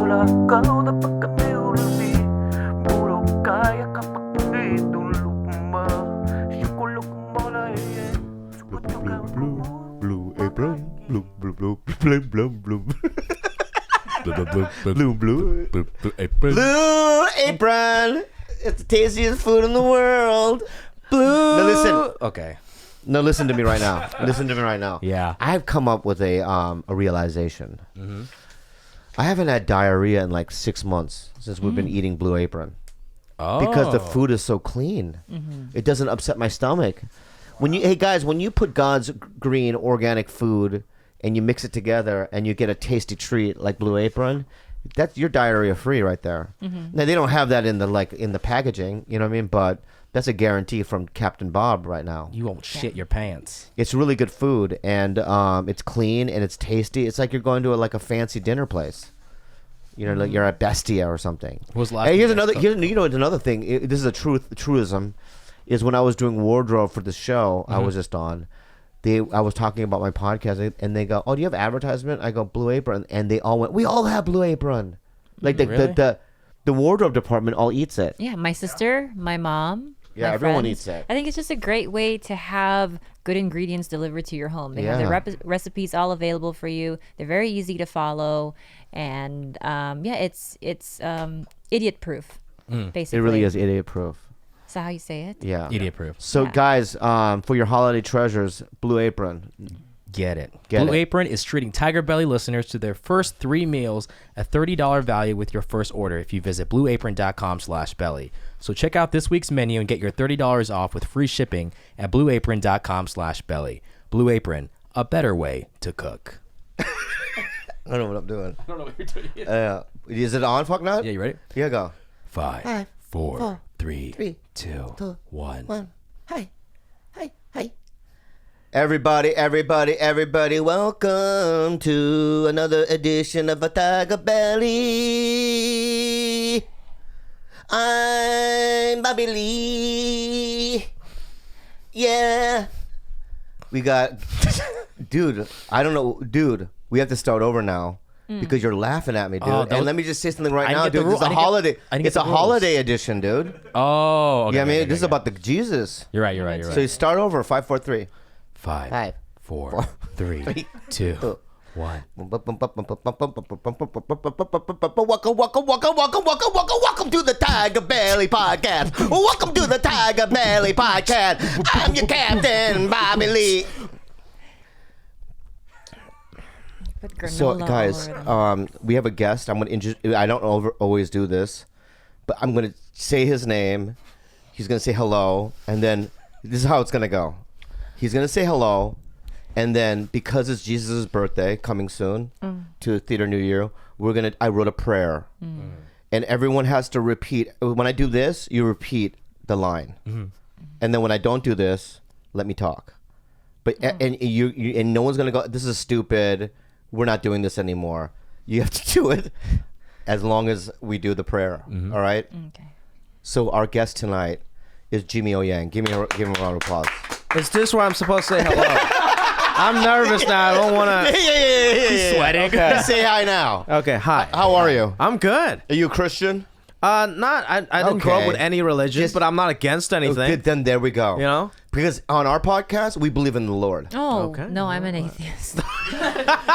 wala ka dapat kami ulabi. Puro kaya kapag hindi tulukma. Sikulok malay. Blue apron, blue apron. Blue apron. Blue apron. It's the tastiest food in the world. Blue. Now listen. Okay. No, listen to me right now. Listen to me right now. Yeah. I've come up with a realization. I haven't had diarrhea in like 6 months since we've been eating Blue Apron. Oh. Because the food is so clean. It doesn't upset my stomach. Hey guys, when you put God's green organic food and you mix it together and you get a tasty treat like Blue Apron, that's your diarrhea free right there. Now they don't have that in the packaging, you know what I mean? But that's a guarantee from Captain Bob right now. You won't shit your pants. It's really good food, and it's clean and it's tasty. It's like you're going to a fancy dinner place. You know, like you're at Bestia or something. What was the last Hey, here's time you another. guys Here's another thing. This is a truism. Is when I was doing wardrobe for the show I was just on. I was talking about my podcast, and they go, "Oh, do you have advertisement?" I go, "Blue Apron," and they all went, "We all have Blue Apron." Like Really? the wardrobe department all eats it. Yeah, my sister, my mom. Yeah, my everyone friends. eats it. I think it's just a great way to have good ingredients delivered to your home. They have the recipes all available for you. They're very easy to follow, and it's idiot proof. Basically, It really is idiot proof. Is that how you say it? Yeah. Idiot proof. So guys, for your holiday treasures, Blue Apron. Get it. Get Blue it. Apron is treating TigerBelly listeners to their first 3 meals at $30 value with your first order if you visit blueapron.com/belly. So check out this week's menu and get your $30 off with free shipping at blueapron.com/belly. Blue Apron, a better way to cook. I don't know what I'm doing. I don't know what you're doing. Is it on, fuck nut? Yeah, you ready? Here you go. 5, 4, 3, three, 2, 1. Hi. Everybody, welcome to another edition of a TigerBelly. I'm Bobby Lee. Yeah. We got... Dude, I don't know. Dude, we have to start over now. Because you're laughing at me, dude. And let me just say something right now, dude. This is a holiday. It's a holiday edition, dude. Oh, okay. Yeah, I mean, okay, this is about the Jesus. You're right. So you start over. 5, 4, 3. 5, 4, 3, 2, 1. Welcome to the TigerBelly podcast. Welcome to the TigerBelly podcast. I'm your captain, Bobby Lee. So, guys, we have a guest. I'm gonna I don't always do this, but I'm gonna say his name. He's gonna say hello, and then this is how it's gonna go. He's gonna say hello, and then because it's Jesus' birthday coming soon to Theater New Year, I wrote a prayer, and everyone has to repeat. When I do this, you repeat the line, and then when I don't do this, let me talk. But and no one's gonna go, "This is stupid. We're not doing this anymore." You have to do it as long as we do the prayer. All right. Okay. So our guest tonight is Jimmy O Yang. Give him a round of applause. Is this where I'm supposed to say hello? I'm nervous now. I don't want to. Yeah. Sweating. Okay. Say hi now. Okay, hi. How are you? I'm good. Are you a Christian? I didn't grow up with any religion, Just- but I'm not against anything. Good, then there we go. You know? Because on our podcast, we believe in the Lord. Oh, Okay. no, I'm an atheist.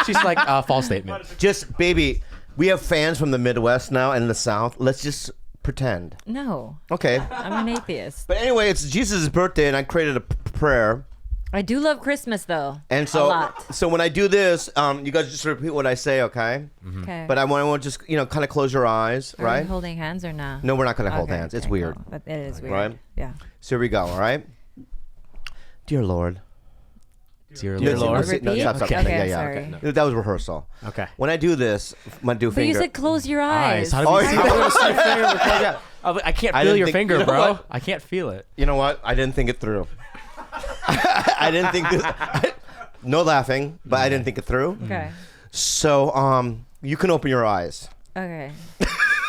She's like a false statement. Just, baby, we have fans from the Midwest now and the South. Let's just pretend. No, Okay. I'm an atheist. But anyway, it's Jesus' birthday, and I created a prayer. I do love Christmas, though. And a so, lot. so when I do this, you guys just repeat what I say, okay? Okay. But I want to just, kind of close your eyes, Are we right? holding hands or not? No, we're not going to hold Okay, hands. It's okay, weird. cool. But it is weird. Right? Yeah. So here we go, all right? Dear Lord. Dear No, Lord. no, Repeat? stop. Okay, Yeah. sorry. Okay. That was rehearsal. Okay. When I do this, my do But finger. you said close your eyes. How do we see Oh, I can't I feel didn't your think- finger, you know bro. what? I can't feel it. You know what? I didn't think it through. I didn't think this. No laughing, but I didn't think it through. Okay. So, you can open your eyes. Okay.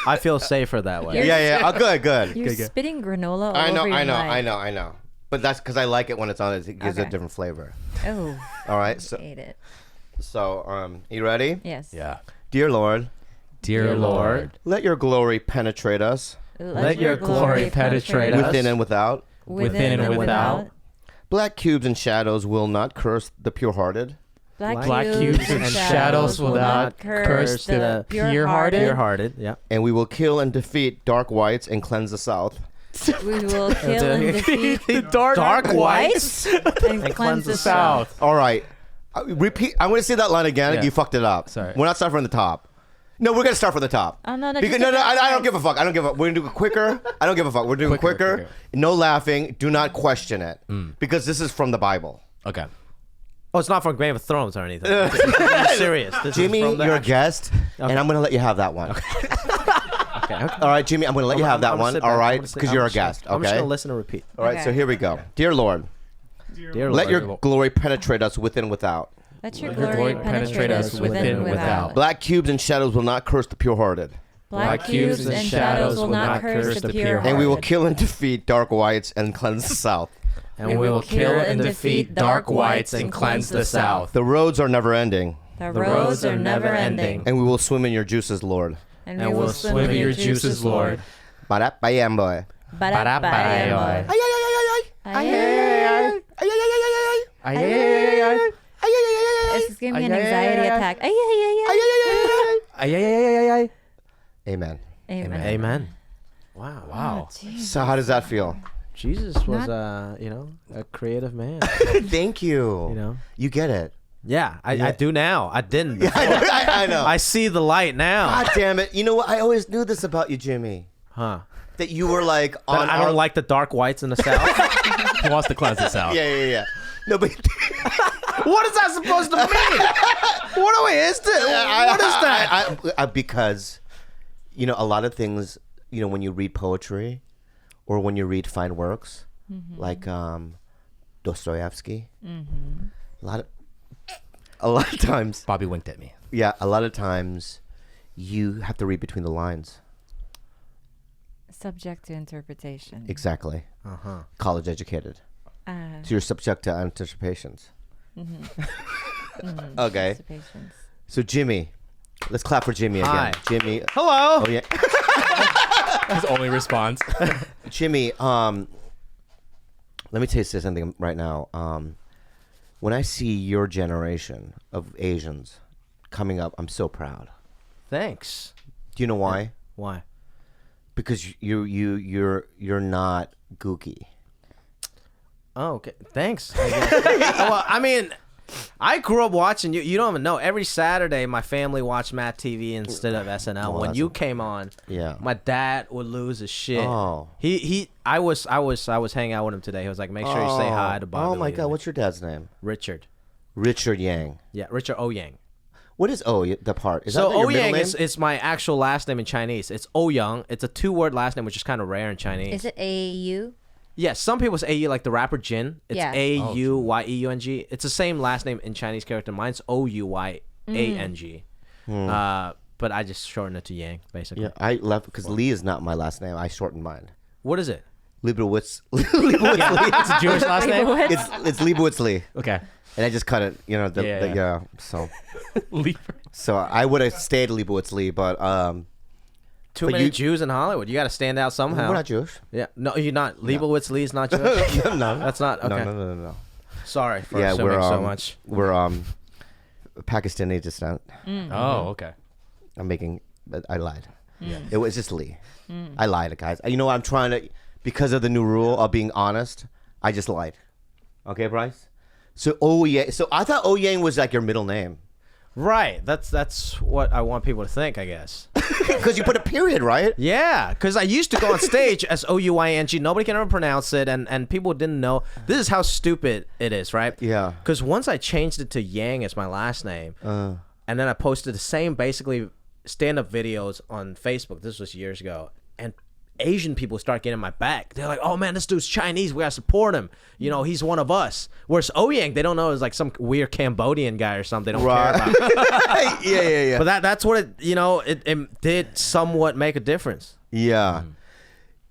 I feel safer that way. You're- Yeah. Oh, good. You're spitting granola all I know. over your mic. But that's because I like it when it's on. It gives a Okay. different flavor. Oh, All right. ate it. So, you ready? Yes. Yeah. Dear Lord, Dear Lord, let your glory penetrate us let your glory penetrate us within and without. within and without. Black cubes and shadows will not curse the pure-hearted. Black cubes and shadows will not curse the pure-hearted. Pure-hearted, yeah. And we will kill and defeat dark whites and cleanse the south. We will kill and defeat Dark whites and cleanse the south. All right. Repeat. I'm going to say that line again. Yeah. You fucked it up. Sorry. We're not starting from the top. No, we're going to start from the top. Oh, no, Because, no, I don't give a fuck. I don't give a fuck. We're going to do it quicker. I don't give a fuck. We're doing it quicker. No laughing. Do not question it. Because this is from the Bible. Okay. Oh, it's not from Game of Thrones or anything. I'm serious. This Jimmy, is from the you're a actual- guest, and I'm going to let you have that one. Okay. All right, Jimmy, I'm going to let you have that I'm gonna one. sit All back. right? I'm gonna sit- Because I'm you're a just guest. gonna- I'm just Okay? going to listen and repeat. All right, Okay. so here we go. Dear Lord, Dear let Lord. your glory penetrate us within and without. Let your glory penetrate us within and without. Black cubes and shadows will not curse the pure-hearted. Black cubes and shadows will not curse the pure. And we will kill and defeat dark whites and cleanse the south. And we will kill and defeat dark whites and cleanse the south. The roads are never ending, The roads are never ending. and we will swim in your juices, Lord. And And we'll swim in your juices, Lord. Ba-da-ba-yam, boy. Ba-da-ba-ba. This is giving me an anxiety attack. Ay, ay, ay, ay. Amen. Amen. Amen. Wow. Wow. So how does that feel? Jesus was, a creative man. Thank you. You know? You get it. Yeah, I do now. I didn't. before. I know. I see the light now. God damn it. You know what? I always knew this about you, Jimmy. Huh. That you were like on I don't like the dark whites in the south. Who wants to cleanse the south? Yeah. No, but What is that supposed to mean? What is this? What is that? because, you know, a lot of things, you know, when you read poetry or when you read fine works, like Dostoevsky, a lot of times, Bobby winked at me. yeah, a lot of times you have to read between the lines. Subject to interpretation. Exactly. Uh-huh. College educated. So you're subject to anticipations. Okay. Anticipations. So Jimmy, let's clap for Jimmy again. Hi. Jimmy. Hello. Oh yeah. His only response. Jimmy, let me tell you something right now. When I see your generation of Asians coming up, I'm so proud. Thanks. Do you know why? Why? Because you're not gooky. Oh, okay. Thanks. I guess. Well, I mean, I grew up watching you. You don't even know. Every Saturday, my family watched Matt TV instead of SNL. Oh, When that's you came on, Yeah. my dad would lose his shit. Oh. I was hanging out with him today. He was like, make sure you say hi to Bobby. Oh my Lee. God, what's your dad's name? Richard. Richard Yang. Yeah, Richard O Yang. What is the part? Is So that your O middle Yang name? is my actual last name in Chinese. It's O Yang. It's a 2-word last name, which is kind of rare in Chinese. Is it AU? Yeah, some people say AU, like the rapper Jin. It's Yeah. AUYEUNG. It's the same last name in Chinese character. Mine's OUYANG. But I just shortened it to Yang, basically. Yeah, I left because Lee is not my last name. I shortened mine. What is it? Leibowitz. It's a Jewish last name? It's Leibowitz Lee, Okay. and I just cut it. You know, Yeah. So I would have stayed Leibowitz Lee, but Too But many you- Jews in Hollywood. You got to stand out somehow. we're not Jewish. Yeah. No, you're not. Leibowitz Lee's not Jewish? No, That's not. Okay. No. Sorry for Yeah, assuming we're so much. We're Pakistani descent. Oh, okay. I'm making. I lied. It was just Lee. I lied, guys. You know what? I'm trying to, because of the new rule of being honest. I just lied. Okay, Bryce. So Yang. So I thought Yang was like your middle name Right. That's what I want people to think, I guess. because you put a period, right? Yeah, because I used to go on stage as OUYNG. Nobody can ever pronounce it, and people didn't know. This is how stupid it is, right? Yeah. Because once I changed it to Yang as my last name, and then I posted the same basically stand-up videos on Facebook. This was years ago, and Asian people start getting my back. They're like, "Oh man, this dude's Chinese. We gotta support him. You know, he's one of us." Whereas Yang, they don't know, is like some weird Cambodian guy or something. They don't care about. Yeah. But that's what it did somewhat make a difference. Yeah.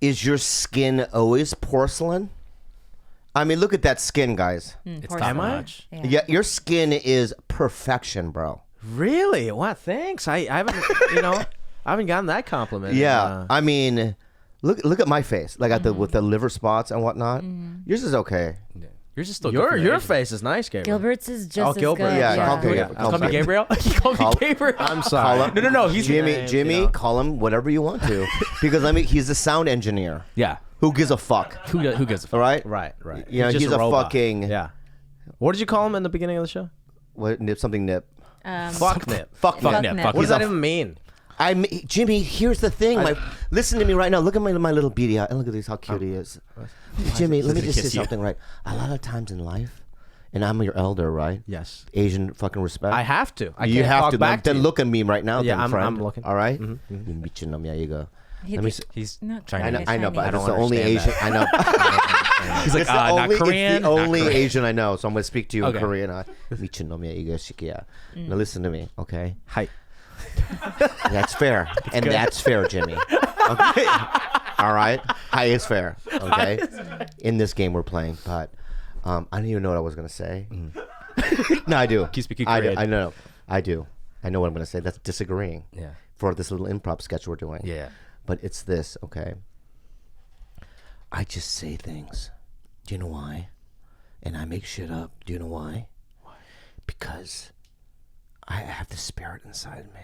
Is your skin always porcelain? I mean, look at that skin, guys. It's Horse top Am I? notch. Yeah, your skin is perfection, bro. Really? Wow, thanks. I haven't, I haven't gotten that compliment. Yeah, I mean, look at my face, like with the liver spots and whatnot. Yours is okay. Yeah. Yours is still your face is nice, Gabriel. Gilbert's is just Gilbert. as good. Yeah, Yeah. Call me Gabriel. You call me Gabriel. I'm sorry. No. He's Jimmy. Call him whatever you want to, because he's a sound engineer. Yeah. Who gives a fuck? Who gives a fuck? All right. Right. You know, just he's a robot. fucking Yeah. What did you call him in the beginning of the show? what? Nip something nip. Fuck nip. Fuck Fuck nip. nip. What does that even mean? Jimmy, here's the thing. Listen to me right now. Look at my little beady eye. And look at this, how cute he is. Jimmy, let me just say something right. A lot of times in life, and I'm your elder, right? Yes. Asian fucking respect. I have to. I You can't have talk to. back to Then you. look at me right now. Yeah, then, friend. I'm looking. All right? Mm-hmm. There you go. He- He's not trying to. I know, but I that's don't the only Asian understand I know. He's like, It's the not only- Korean. It's the only not Korean. Asian I know, so I'm gonna speak to you Okay. in Korean. Now listen to me, okay? Hi. That's fair, and that's fair, Jimmy. Okay, all right. Hi is fair, okay? In this game we're playing, but I don't even know what I was gonna say. No, I do. Keep speaking I do. Korean. I know. I do. I know what I'm gonna say. That's disagreeing. Yeah. For this little improv sketch we're doing. Yeah. But it's this, okay? I just say things. Do you know why? And I make shit up. Do you know why? Why? Because I have the spirit inside me.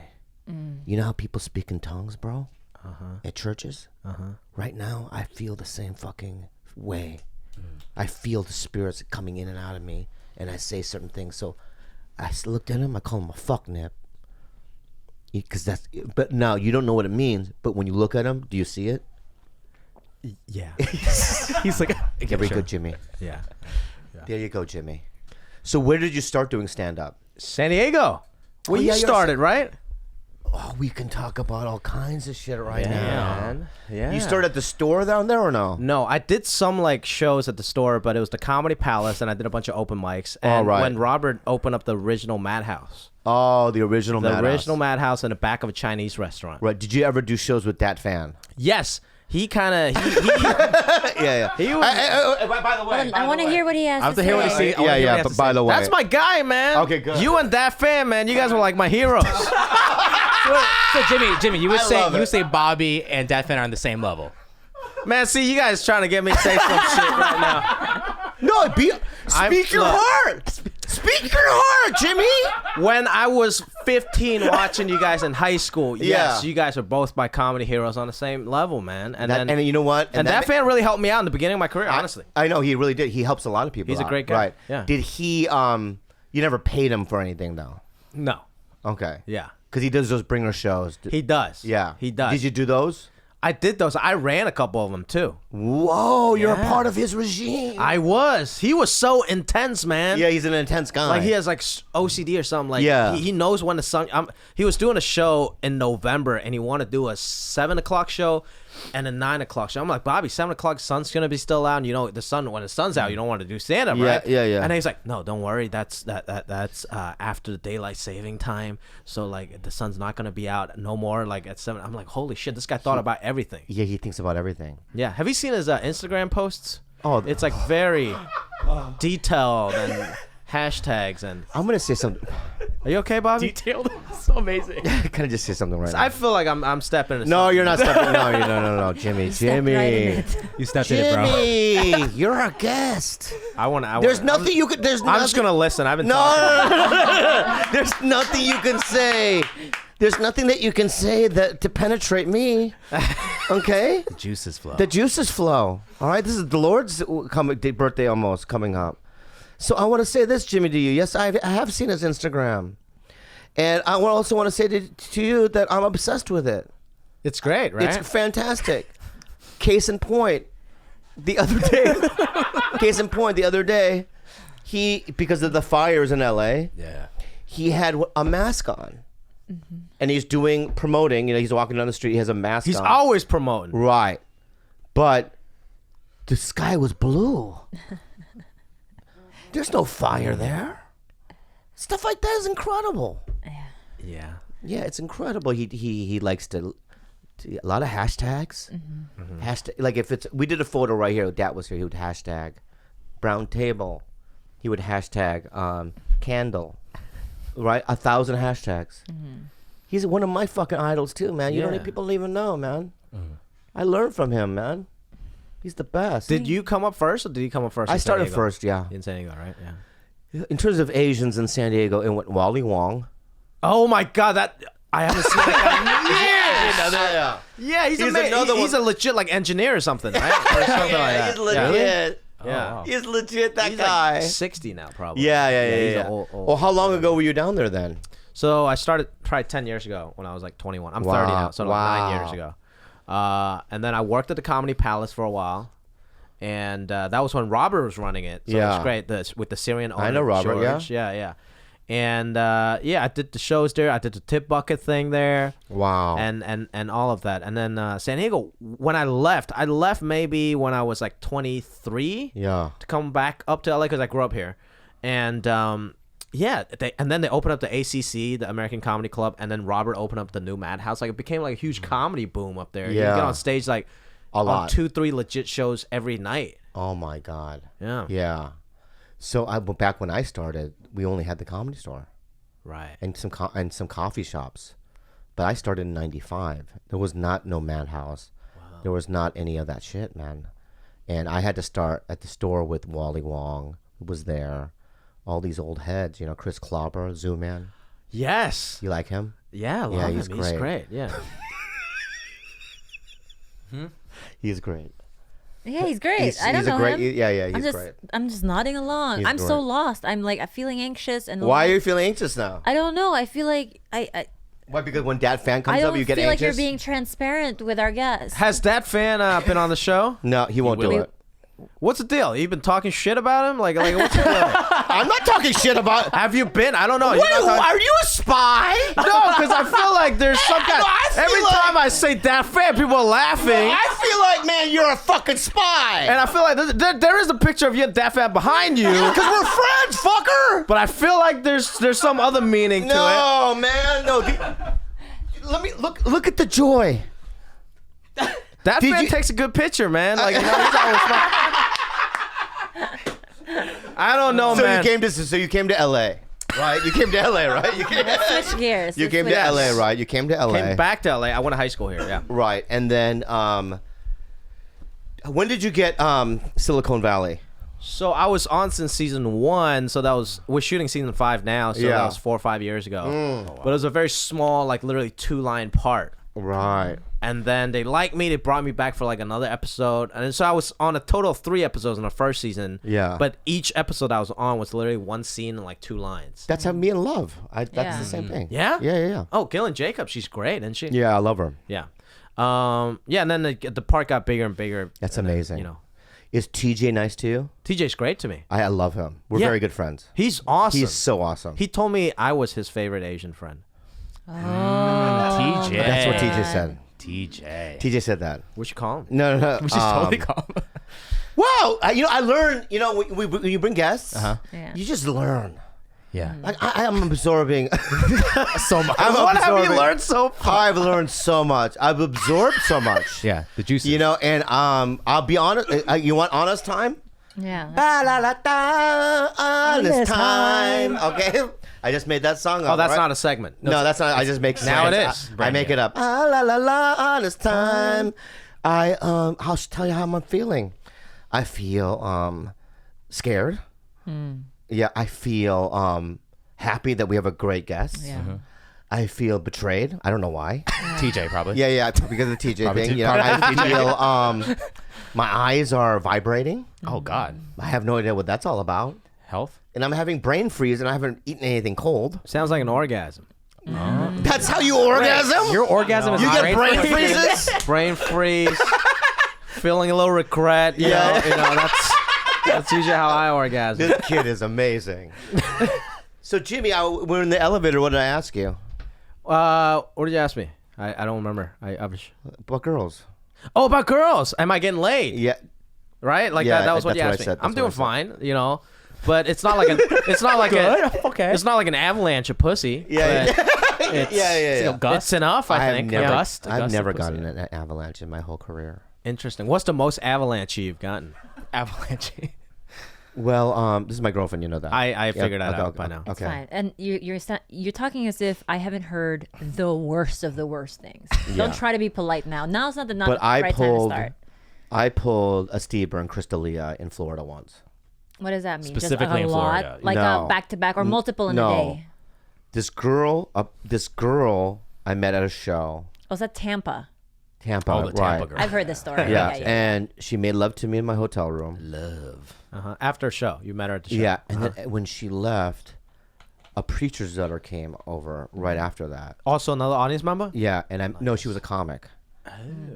You know how people speak in tongues, bro? At churches? Right now, I feel the same fucking way. I feel the spirits coming in and out of me, and I say certain things. So I looked at him, I call him a fuck nip. But now you don't know what it means, but when you look at him, do you see it? Yeah. He's like, Very good, Jimmy. Yeah. There you go, Jimmy. So where did you start doing stand-up? San Diego. Well, Oh, you yeah, you're started, right? Oh, we can talk about all kinds of shit right Yeah, now. man. Yeah. You started at the store down there or no? No, I did some like shows at the store, but it was the Comedy Palace, and I did a bunch of open mics. And right. when Robert opened up the original Madhouse, Oh, the original the Madhouse. original Madhouse in the back of a Chinese restaurant. Right. Did you ever do shows with that fan? Yes, he kind of Yeah. he was. By the way, I want to hear what he has I have to to hear what he say. say. I wanna hear what he has but to by say. the way- That's my guy, man. Okay, good. You and that fan, man. You guys were like my heroes. so Jimmy, you would love it. say Bobby and Dat Fan are on the same level. Man, see, you guys trying to get me to say some shit right now. No, speak your look. heart. Speak your heart, Jimmy. When I was 15 watching you guys in high school, yes, Yeah. you guys are both my comedy heroes on the same level, man. And then And you know what? and that fan really helped me out in the beginning of my career, honestly. I know he really did. He helps a lot of people. He's a out. great guy. Right. Yeah. Did he? You never paid him for anything though. No. Okay. Yeah. Because he does those bringer shows. He does. Yeah. He does. Did you do those? I did those. I ran a couple of them too. Whoa, you're a Yeah. part of his regime. I was. He was so intense, man. Yeah, he's an intense guy. Like he has like OCD or something. Like Yeah. he knows when the sun. He was doing a show in November and he wanted to do a 7 o'clock show and a 9 o'clock show. I'm like, Bobby, 7 o'clock, sun's gonna be still out, and you know when the sun's out, you don't want to do stand up, Yeah, right? yeah. And he's like, no, don't worry, that's after the daylight saving time, so like the sun's not gonna be out no more like at 7. I'm like, holy shit, this guy thought about everything. Yeah, he thinks about everything. Yeah, have you seen his Instagram posts? Oh, It's like very detailed and hashtags and. I'm gonna say something. Are you okay, Bobby? Detailed. So amazing. Can I just say something right now? I feel like I'm stepping into No, something. you're not stepping. No, Jimmy. Stepped right in it. You stepped in it, bro. Jimmy, you're our guest. There's nothing you could. There's. I'm just nothing- gonna listen. I've been No, talking. no. There's nothing you can say. There's nothing that you can say that to penetrate me. Okay. The juices flow. The juices flow. All right. This is the Lord's birthday almost coming up. So I want to say this, Jimmy, to you. Yes, I have seen his Instagram. And I also want to say to you that I'm obsessed with it. It's great, right? It's fantastic. Case in point, the other day, he, because of the fires in LA, yeah. he had a mask on. And he's promoting, he's walking down the street, he has a mask He's on. always promoting. Right. But the sky was blue. There's no fire there. Stuff like that is incredible. Yeah. Yeah, it's incredible. He likes to a lot of hashtags. Hashtag, like if it's, we did a photo right here. Dad was here. He would hashtag brown table. He would hashtag candle. Right, 1,000 hashtags. He's one of my fucking idols too, man. You don't need people to even know, man. I learned from him, man. He's the best. Did you come up first, or did he come up first? I started first, yeah. In San Diego, right? Yeah. In terms of Asians in San Diego, it went Wally Wong. Oh my God, that I haven't seen that guy. Yeah, he's amazing. He's a legit like engineer or something, right? Or something like that. He's legit. Yeah. wow. He's legit. That He's guy. like 60 now, probably. Yeah. He's old. Well, how long ago were you down there then? So I started probably 10 years ago when I was like 21. I'm 30 now, so like 9 years ago. And then I worked at the Comedy Palace for a while. And that was when Robert was running it. So it was great with the Syrian owner. I know Robert, George. Yeah. And I did the shows there. I did the tip bucket thing there. Wow. And all of that. And then San Diego, when I left maybe when I was like 23. Yeah. To come back up to LA because I grew up here. And then they opened up the ACC, the American Comedy Club, and then Robert opened up the new Madhouse. Like it became like a huge comedy boom up there. Yeah. You get on stage like a lot. 2-3 legit shows every night. Oh my God. Yeah. Yeah. So back when I started, we only had the Comedy Store, Right. and some coffee shops. But I started in '95. There was no Madhouse. Wow. There was not any of that shit, man. And I had to start at the store with Wally Wong, who was there. All these old heads, Chris Clobber, Zoo Man. Yes. You like him? Yeah, I love him. he's He's great. great. Yeah. He's great. Yeah, he's great. I don't know him. He's great. I'm just nodding along. He's I'm so great. lost. I'm like feeling anxious and. Why are you feeling anxious now? I don't know. I feel like I Why? Because when Dad Fan comes I up, don't you get feel anxious? like you're being transparent with our guests. Has that fan been on the show? No, he won't do will. it. What's the deal? You've been talking shit about him? Like what's the deal? I'm not talking shit about. Have you been? I don't know. What are you a spy? No, because I feel like there's some kind. Every time I say that fan, people are laughing. I feel like, man, you're a fucking spy. And I feel like there is a picture of you and that fan behind you. Because we're friends, fucker. But I feel like there's some other meaning to it. No, man, no. Let me look at the joy. That fan takes a good picture, man. Like he's always I don't know, man. So you came to LA, right? You came to LA, right? Switch gears. You came to LA, right? You came to LA. Came back to LA. I went to high school here. Yeah. Right, and then when did you get Silicon Valley? So I was on since season 1. So we're shooting season 5 now. So that was 4 or 5 years ago. But it was a very small, like literally 2-line part. Right. And then they liked me. They brought me back for like another episode. And then, so I was on a total of 3 episodes in the first season. Yeah. But each episode I was on was literally 1 scene and like 2 lines. That's how me and Love. That's Yeah. the same thing. Yeah? Yeah. Oh, Gillian Jacobs. She's great, isn't she? Yeah, I love her. Yeah. And then the part got bigger and bigger. That's and then, amazing. Is TJ nice to you? TJ's great to me. I love him. We're very good friends. He's awesome. He's so awesome. He told me I was his favorite Asian friend. TJ. That's what TJ said. TJ. TJ said that. We should call him. No. We should totally call him. Wow. I learned, when you bring guests, Yeah. you just learn. Yeah. Like I am absorbing So much. What have you learned so far? I've learned so much. I've absorbed so much. Yeah, the juices. And I'll be honest. You want honest time? Yeah. Honest time. Okay. I just made that song up. Oh, that's right? not a segment. No, that's not. I just make Now it songs. is. I make it up. Honest time. I'll tell you how I'm feeling. I feel scared. Yeah, I feel happy that we have a great guest. Yeah. I feel betrayed. I don't know why. TJ probably. Yeah, because of the TJ thing. I feel my eyes are vibrating. Oh God. I have no idea what that's all about. Health. And I'm having brain freeze, and I haven't eaten anything cold. Sounds like an orgasm. That's how you orgasm? Your orgasm is You get brain freeze? freezes? Brain freeze. Feeling a little regret. You know, that's usually how I orgasm. This kid is amazing. So, Jimmy, we're in the elevator. What did I ask you? What did you ask me? I don't remember. About girls. Oh, about girls. Am I getting laid? Yeah. Right? Like Yeah, that was what that's you what I asked me. said. That's I'm what doing I said. fine, but it's not like Okay. it's not like an avalanche of pussy. Yeah. but it's, Yeah. It's enough, I think. I've never gotten an avalanche in my whole career. Interesting. What's the most avalanche you've gotten? Avalanche. Well, this is my girlfriend. You know that. I figured that out by now. It's fine. And you're talking as if I haven't heard the worst of the worst things. Don't try to be polite now. Now's not the right time to start. I pulled a Steve Byrne, Khalyla in Florida once. What does that mean? Specifically Just a in lot? Florida. Like a back-to-back or multiple in a day? This girl I met at a show. Oh, is that Tampa? Tampa, Oh, the Tampa girl. I've heard this story. Yeah, and she made love to me in my hotel room. Love. After a show, you met her at the show. Yeah, and then when she left, a preacher's daughter came over right after that. Also another audience member? Yeah, and no, she was a comic.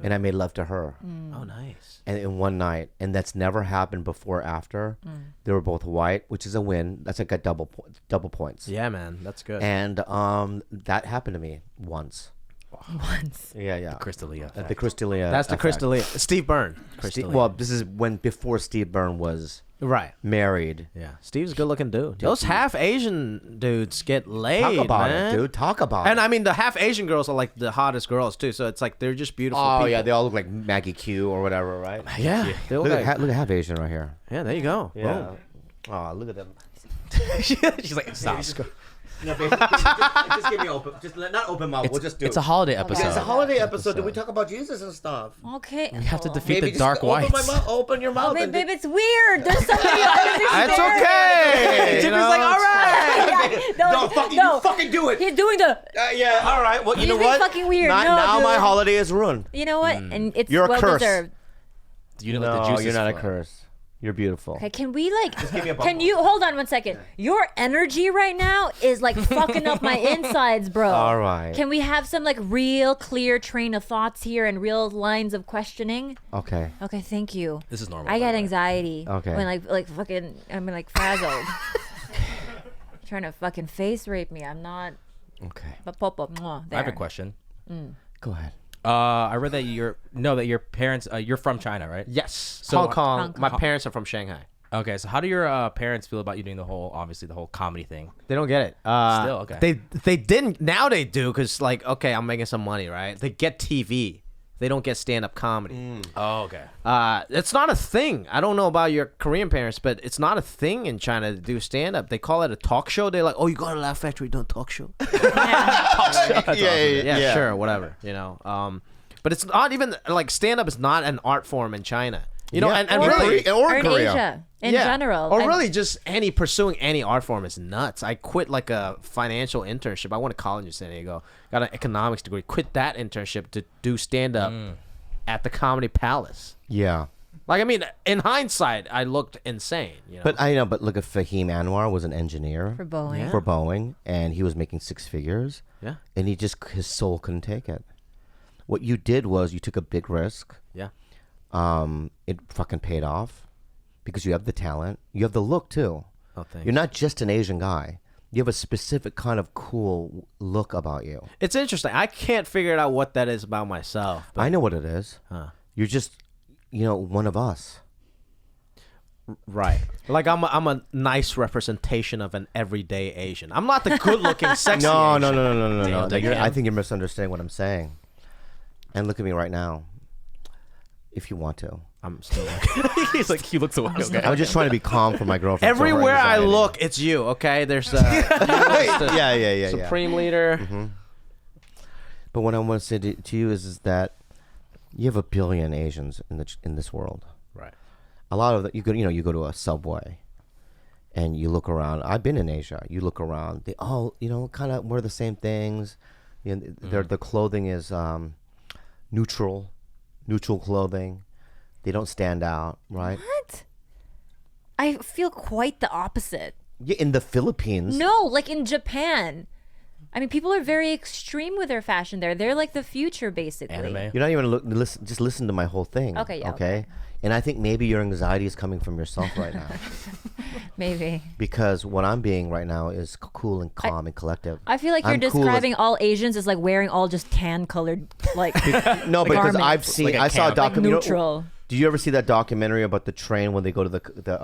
And I made love to her. Oh, nice. And in one night, and that's never happened before or after. They were both white, which is a win. That's like a double points. Yeah, man, that's good. And that happened to me once. Once. Yeah. Khalyla. The Khalyla. That's the effect. Khalyla. Steve Byrne. Well, this is before Steve Byrne was married. Yeah, Steve's a good-looking dude. Those half Asian dudes get laid. Talk about man. it, dude. Talk about it. And I mean, the half Asian girls are like the hottest girls too. So it's like they're just beautiful. Oh people. yeah, they all look like Maggie Q or whatever, right? Yeah. They look Look like, at half Asian right here. yeah, there you go. Yeah. Oh, look at them. She's like, stop. No, baby, just give me open. Just not open mouth. We'll just do. It's a holiday episode. It's a holiday episode. We talk about Jesus and stuff. Okay. We have to defeat Baby, the dark just open whites. Open your mouth. Oh, babe, it's weird. There's so many other things. It's okay. Jimmy's like, all right. You fucking do it. He's doing the. Yeah. All right. Well, you know being what? fucking weird. Now dude. my holiday is ruined. You know what? And it's You're a well curse. deserved. You know the No, juices you're not a flow. curse. You're beautiful. Okay, can we like? give me a Can you hold on one second? Your energy right now is like fucking up my insides, bro. All right. Can we have some like real clear train of thoughts here and real lines of questioning? Okay. Okay, thank you. This is normal. I get anxiety. Okay. When like fucking I'm like frazzled. Trying to fucking face rape me. I'm not. Okay. But Popo, mwah, I have a there. question. Go ahead. I read that your parents, you're from China, right? Yes. So- Hong Kong. Hong Kong. My parents are from Shanghai. Okay, so how do your parents feel about you doing the whole comedy thing? They don't get it. Still, okay. They didn't. Now they do because like, okay, I'm making some money, right? They get TV. They don't get stand-up comedy. Oh, okay. It's not a thing. I don't know about your Korean parents, but it's not a thing in China to do stand-up. They call it a talk show. They're like, oh, you got a Laugh Factory, don't talk show. Yeah, sure, whatever. You know, but it's not even like stand-up is not an art form in China. You know, and really, or in Korea. Asia in general. or And- really just pursuing any art form is nuts. I quit like a financial internship. I went to college in San Diego, got an economics degree. Quit that internship to do stand-up at the Comedy Palace. Yeah. Like, I mean, in hindsight, I looked insane. You know? But I know. But look, at Fahim Anwar was an engineer For Boeing. For Boeing, and he was making 6 figures. Yeah. And his soul couldn't take it. What you did was you took a big risk. Yeah. It fucking paid off because you have the talent. You have the look too. Oh, thanks. You're not just an Asian guy. You have a specific kind of cool look about you. It's interesting. I can't figure out what that is about myself. But, I know what it is. Huh. You're just, one of us. right. Like I'm a nice representation of an everyday Asian. I'm not the good-looking, sexy No. Asian. I think you're misunderstanding what I'm saying. And look at me right now. If you want to. I'm still He's like, he looks away. Okay. I'm just trying to be calm for my girlfriend. so her everywhere I anxiety. look, it's you. Okay, there's Yeah. Supreme Leader. But what I want to say to you is that you have 1 billion Asians in this world. Right. A lot of you go to a Subway, and you look around. I've been in Asia. You look around. They all kind of wear the same things. Their clothing is neutral clothing. They don't stand out, right? What? I feel quite the opposite. Yeah, in the Philippines. No, like in Japan. I mean, people are very extreme with their fashion there. They're like the future, basically. Anime. You're not even listen. Just listen to my whole thing. Okay, yeah, Okay. okay. And I think maybe your anxiety is coming from yourself right now, Maybe. because what I'm being right now is cool and calm and collective. I feel like you're I'm cool as- describing all Asians as like wearing all just tan colored, like No, because garments. I've seen. Like a I saw a camp. like documentary. neutral. Did you ever see that documentary about the train when they go to the?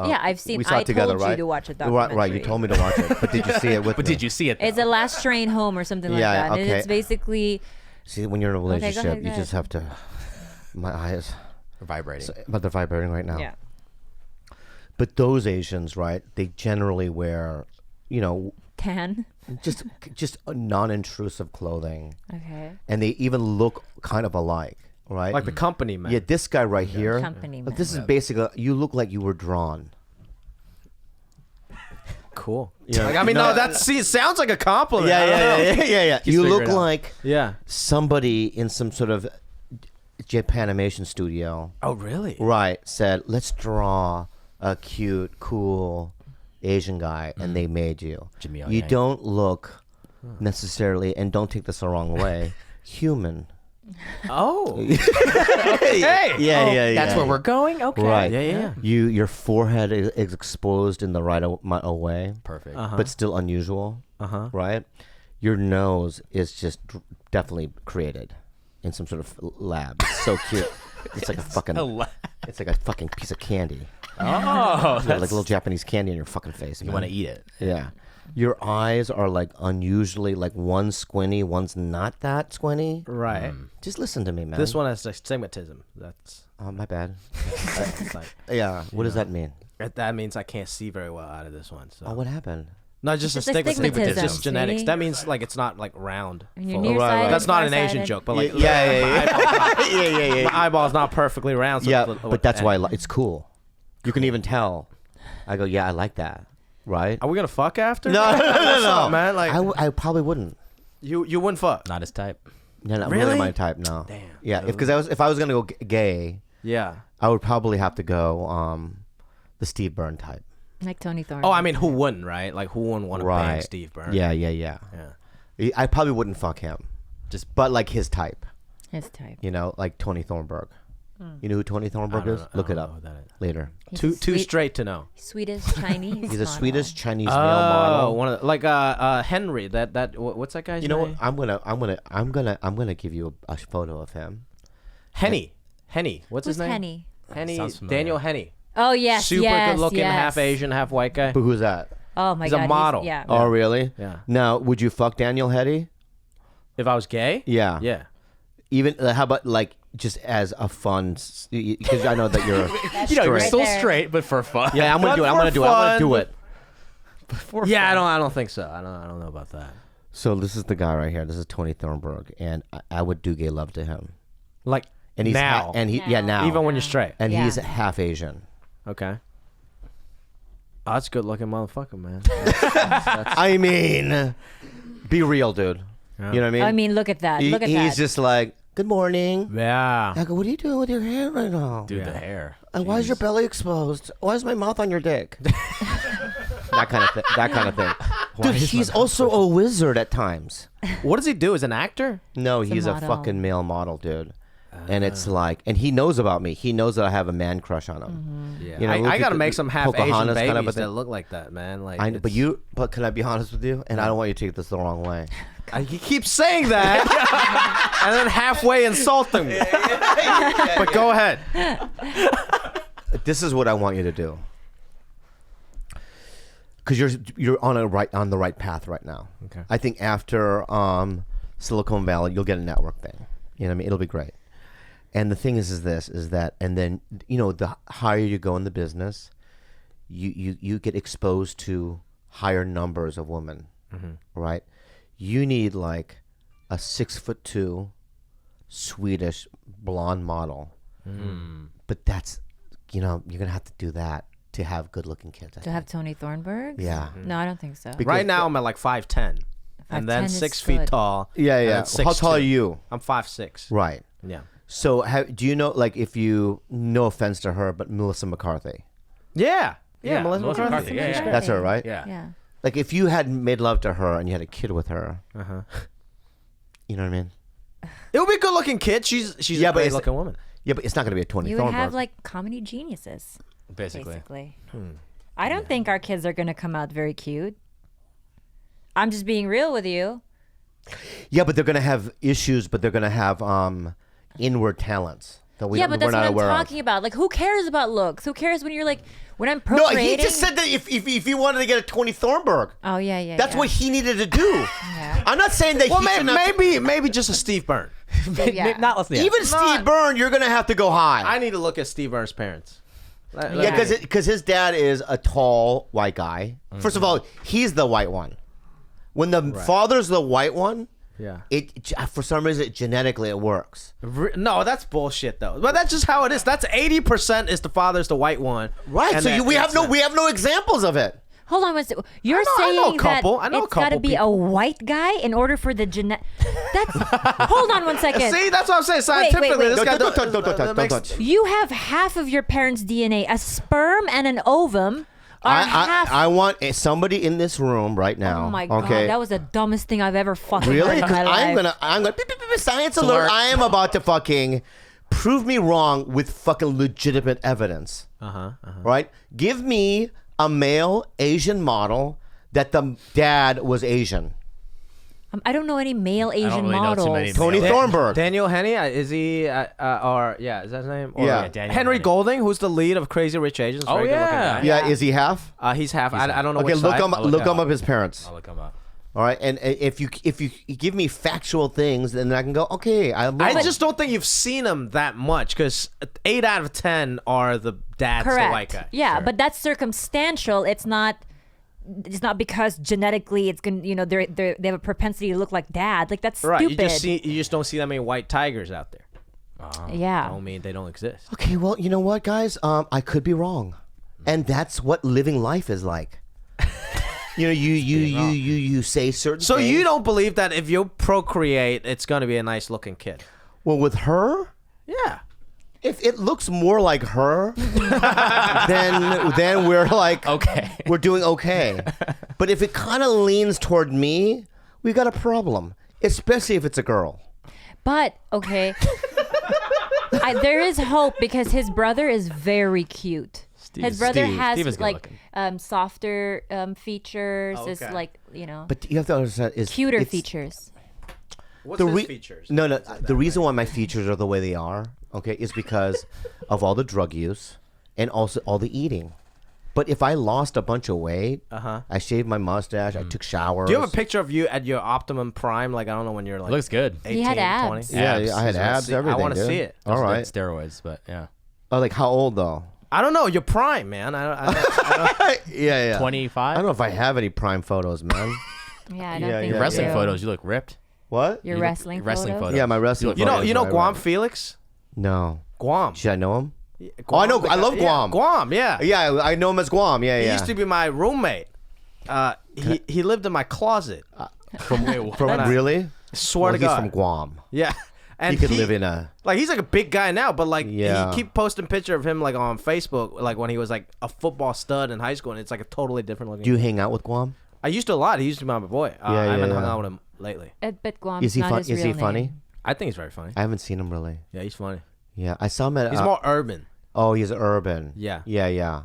Yeah, I've seen. We saw I it together, told you right? to watch a Right, right. documentary. You told me to watch it, but did you see it with But me? did you see it? It's though? a last train home or something like Yeah, that. And okay. it's basically See, when you're in a go ahead, relationship, go you just ahead. have to. My eyes, vibrating. but they're vibrating right now. yeah. But those Asians, right? They generally wear, Tan. just non-intrusive clothing, Okay. and they even look kind of alike, right? Like the company man. Yeah, this guy right here. Company man. This is basically you look like you were drawn. Cool. Yeah. Like, I mean, no, it sounds like a compliment. I don't know. Yeah. You look like Yeah. somebody in some sort of Japanimation studio, Oh, really? right? Said, let's draw a cute, cool Asian guy, and they made you. Jimmy You Yang. don't look necessarily, and don't take this the wrong way, human. Oh. Hey. Yeah. That's where we're going. Okay. Right. Yeah. Your forehead is exposed in the right way, Perfect. but still unusual. Right. Your nose is just definitely created in some sort of lab. It's so cute. It's like a fucking. It's like a fucking piece of candy. Oh, You got, like little Japanese candy in your fucking face. you want to eat it? Yeah. Your eyes are like unusually like one's squinty, one's not that squinty. Right. Just listen to me, man. This one has astigmatism. That's Oh, my bad. it's like, Yeah. What does that mean? that means I can't see very well out of this one. So. Oh, what happened? No, just It's astigmatism. astigmatism, It's just genetics. see? That means like it's not like round. And you're full. nearsighted, That's not an Asian farsighted. joke, but like Yeah. my eyeball's not perfectly round. So Yeah, it's but that's why it's cool. You can even tell. I go, yeah, I like that. Right? Are we gonna fuck after? No, What's up, man. Like I probably wouldn't. you wouldn't fuck. Not his type. No, not Really? really my type. No. Damn. Yeah, if I was gonna go gay, Yeah. I would probably have to go the Steve Byrne type. Like Tony Thorne. Oh, I mean, who wouldn't, right? Like, who wouldn't want to bang Steve Byrne? Yeah. Yeah. I probably wouldn't fuck him, but like his type. His type. Like Tony Thornburg. You know who Tony Thornburg is? Look it up later. He's Too a straight to know. Swedish Chinese. He's a model. Swedish Chinese male Oh, model. one of like Henry. What's that guy's You know what? name? I'm gonna give you a photo of him. Henny. What's Who's his name? Henny? Henny. Sounds familiar. Daniel Henny. Oh yes, Super yes, good looking, yes. half Asian, half white guy. But who's that? Oh my He's a god, model. Yeah. Oh, really? Yeah. Now, would you fuck Daniel Hetty? If I was gay? Yeah. Yeah. Even how about like just as a fun? Because I know that you're. You're Right still there. straight, but for fun. Yeah, I'm gonna do it. I'm for gonna do it. I'm gonna do fun. it. Yeah, I don't think so. I don't know about that. So this is the guy right here. This is Tony Thornburg, and I would do gay love to him. Like And he's now. now Even when you're straight. and Yeah. he's half Asian. Okay. Oh, that's a good looking motherfucker, man. I mean, be real, dude. You know what I mean? I mean, look at that. Look at he's that. just like, good morning. Yeah. I go, what are you doing with your hair right now? Dude, the hair. And why is your belly exposed? Why is my mouth on your dick? that kind of thing. Dude, he's also a wizard at times. What does he do? Is an actor? No, a he's a model. fucking male model, dude. And it's like, and he knows about me. He knows that I have a man crush on him. Yeah. You know, look I at gotta the make some half Asian Pocahontas babies kind of a thing. that look like that, man. Like, But can I be honest with you? And I don't want you to take this the wrong way. He keeps saying that, and then halfway insulting me. But go ahead. This is what I want you to do. Because you're on the right path right now. Okay. I think after Silicon Valley, you'll get a network thing. You know what I mean? It'll be great. And the thing is that, and then the higher you go in the business, you get exposed to higher numbers of women, right? You need like a 6'2" Swedish blonde model, but that's you're gonna have to do that to have good looking kids. I to have Tony Thornburg? Yeah. No, I don't think so. Right now, I'm at like 5'10", and then 5'10" is 6 feet good. tall. Yeah, and yeah. then How tall 6'2". are you? I'm 5'6". Right. Yeah. So do you know, like, if you, no offense to her, but Melissa McCarthy, Yeah. Yeah, Melissa Melissa McCarthy. McCarthy. Yeah. that's her, right? Yeah. Yeah. Like, if you had made love to her and you had a kid with her, Uh-huh. you know what I mean? It would be a good looking kid. She's Yeah, a but great it's- looking woman. Yeah, but it's not going to be a Tony You would Thornburg. have like comedy geniuses, Basically. basically. I don't think our kids are going to come out very cute. I'm just being real with you. Yeah, but they're going to have issues, but they're going to have inward talents that Yeah, but we're that's not what I'm aware talking about. Like, who cares about looks? Who cares when you're like, when I'm of. No, procreating? he just said that if you wanted to get a Tony Thornburg, Oh, yeah. that's yeah. what he needed to do. Yeah. I'm not saying that Well, he should not. maybe just a Steve Byrne. Yeah. Not let's Even Steve Byrne, you're going to have to go high. I need to look at Steve Byrne's parents. Yeah, because his dad is a tall white guy. First of all, he's the white one. When the father's the white one, it for some reason genetically it works. No, that's bullshit though. But that's just how it is. That's 80% is the father's the white one. Right. So we have no examples of it. Hold on one second. You're saying that it's got to be a white guy in order for the genetic. That's. Hold on one second. See, that's what I'm saying. Scientifically, Don't touch. You have half of your parents' DNA. A sperm and an ovum are half. I want somebody in this room right now. Oh my god, that was the dumbest thing I've ever fucking really? heard in my life. I'm gonna science alert. I am about to fucking prove me wrong with fucking legitimate evidence. Right? Give me a male Asian model that the dad was Asian. I don't know any male Asian models. Tony Thornburg. Daniel Henney, is he, is that his name? Or, Yeah. Daniel Henry Henney. Golding, who's the lead of Crazy Rich Asians. Oh, Very good looking yeah. guy. Yeah, is he half? He's half. I don't know Okay, which look side. him up his parents. I'll look him up. All right, and if you give me factual things, then I can go, okay. I just don't think you've seen him that much because 8 out of 10 are the dad's the white guy. Yeah, but that's circumstantial. It's not because genetically it's gonna, they have a propensity to look like dad. Like that's Right, stupid. you just don't see that many white tigers out there. Yeah. I don't mean they don't exist. Okay, well, you know what, guys? I could be wrong, and that's what living life is like. You say certain. So things. you don't believe that if you procreate, it's gonna be a nice looking kid? Well, with her, Yeah. if it looks more like her, then we're like Okay. we're doing okay. But if it kind of leans toward me, we got a problem, especially if it's a girl. But okay, there is hope because his brother is very cute. His brother has Steve is like softer features. Oh, It's okay. like But you have to understand is cuter it's- features. What's his features? No. The reason why my features are the way they are, okay, is because of all the drug use and also all the eating. But if I lost a bunch of weight, I shaved my mustache, I took showers. Do you have a picture of you at your optimum prime? Like, I don't know when you're like Looks good. 18, He had 20? abs. Yeah, Abs. I had abs, everything. I want to dude. see it. All right. Steroids, but yeah. Oh, like how old though? I don't know. Your prime, man. Yeah. 25? I don't know if I have any prime photos, man. Yeah, I don't Yeah, think yeah, Wrestling so. photos, you look ripped. What? Your You look- wrestling photos? Yeah, my wrestling. You know photos, Guam right. Felix? No. Guam. Should I know him? Guam, I know. the I guy- love yeah, Guam. Guam, yeah. Yeah, I know him as Guam. Yeah, He yeah. used to be my roommate. He lived in my closet. From What? really? Swear to He's God. from Guam. Yeah. And He could live in a. like he's like a big guy now, but like Yeah. he keep posting picture of him like on Facebook, like when he was like a football stud in high school, and it's like a totally different looking. Do you hang out with Guam? I used to a lot. He used to be my boy. I haven't hung out with him lately. But Guam's Is he not fun? his Is real he name. funny? I think he's very funny. I haven't seen him really. Yeah, he's funny. Yeah, I saw him at. He's more urban. Oh, he's urban. Yeah. Yeah.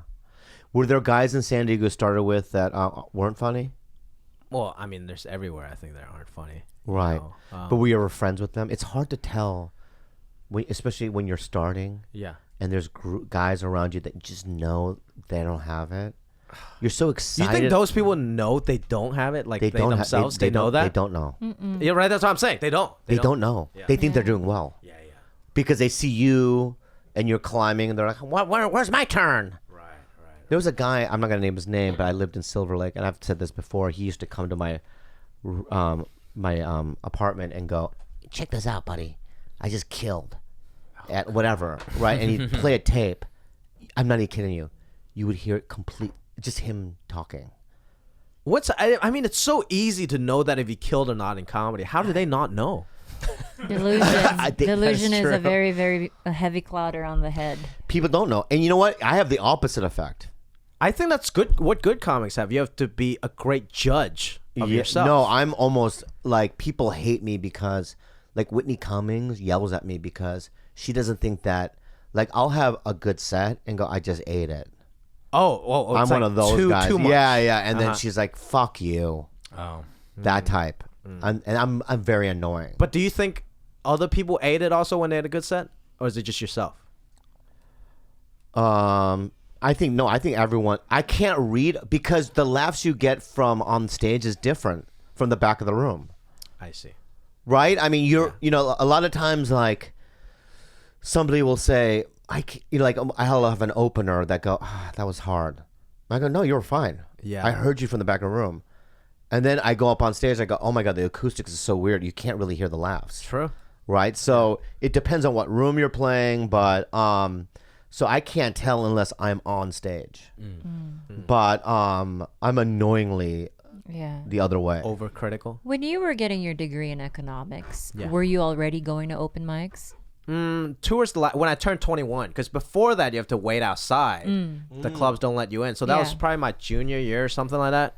Were there guys in San Diego started with that weren't funny? Well, I mean, there's everywhere. I think that aren't funny. Right. know, But were you ever friends with them? It's hard to tell, especially when you're starting Yeah. and there's guys around you that just know they don't have it. You're so You excited. think those people know they don't have it? Like they, don't themselves, they they know don't, that? They don't know. Yeah, right. That's what I'm saying. They don't. They don't know. Yeah. They think they're doing well Yeah. because they see you and you're climbing and they're like, where's my turn? Right. There was a guy, I'm not going to name his name, but I lived in Silver Lake, and I've said this before. He used to come to my apartment and go, check this out, buddy. I just killed at whatever, right? And he'd play a tape. I'm not even kidding you. You would hear it just him talking. I mean, it's so easy to know that if he killed or not in comedy. How do they not know? Delusion. think Delusion that's is a true. very, very heavy cloud around the head. People don't know. And you know what? I have the opposite effect. I think that's good. What good comics have. You have to be a great judge of yourself. No, I'm almost like people hate me because like Whitney Cummings yells at me because she doesn't think that like I'll have a good set and go, I just ate it. Oh, I'm it's one like of those too guys. much. Yeah. And then she's like, fuck you. Oh. That type. I'm very annoying. But do you think other people ate it also when they had a good set, or is it just yourself? I think everyone. I can't read because the laughs you get from on stage is different from the back of the room, I see. right? I mean, you know, a lot of times like somebody will say, I'll have an opener that go, that was hard. I go, no, you were fine. Yeah. I heard you from the back of the room. And then I go up on stage. I go, oh my God, the acoustics is so weird. You can't really hear the laughs. True. Right. So it depends on what room you're playing, but so I can't tell unless I'm on stage. But I'm annoyingly the other way. Overcritical. When you were getting your degree in economics, were you already going to open mics? Towards when I turned 21, because before that you have to wait outside. The clubs don't let you in. So that was probably my junior year or something like that.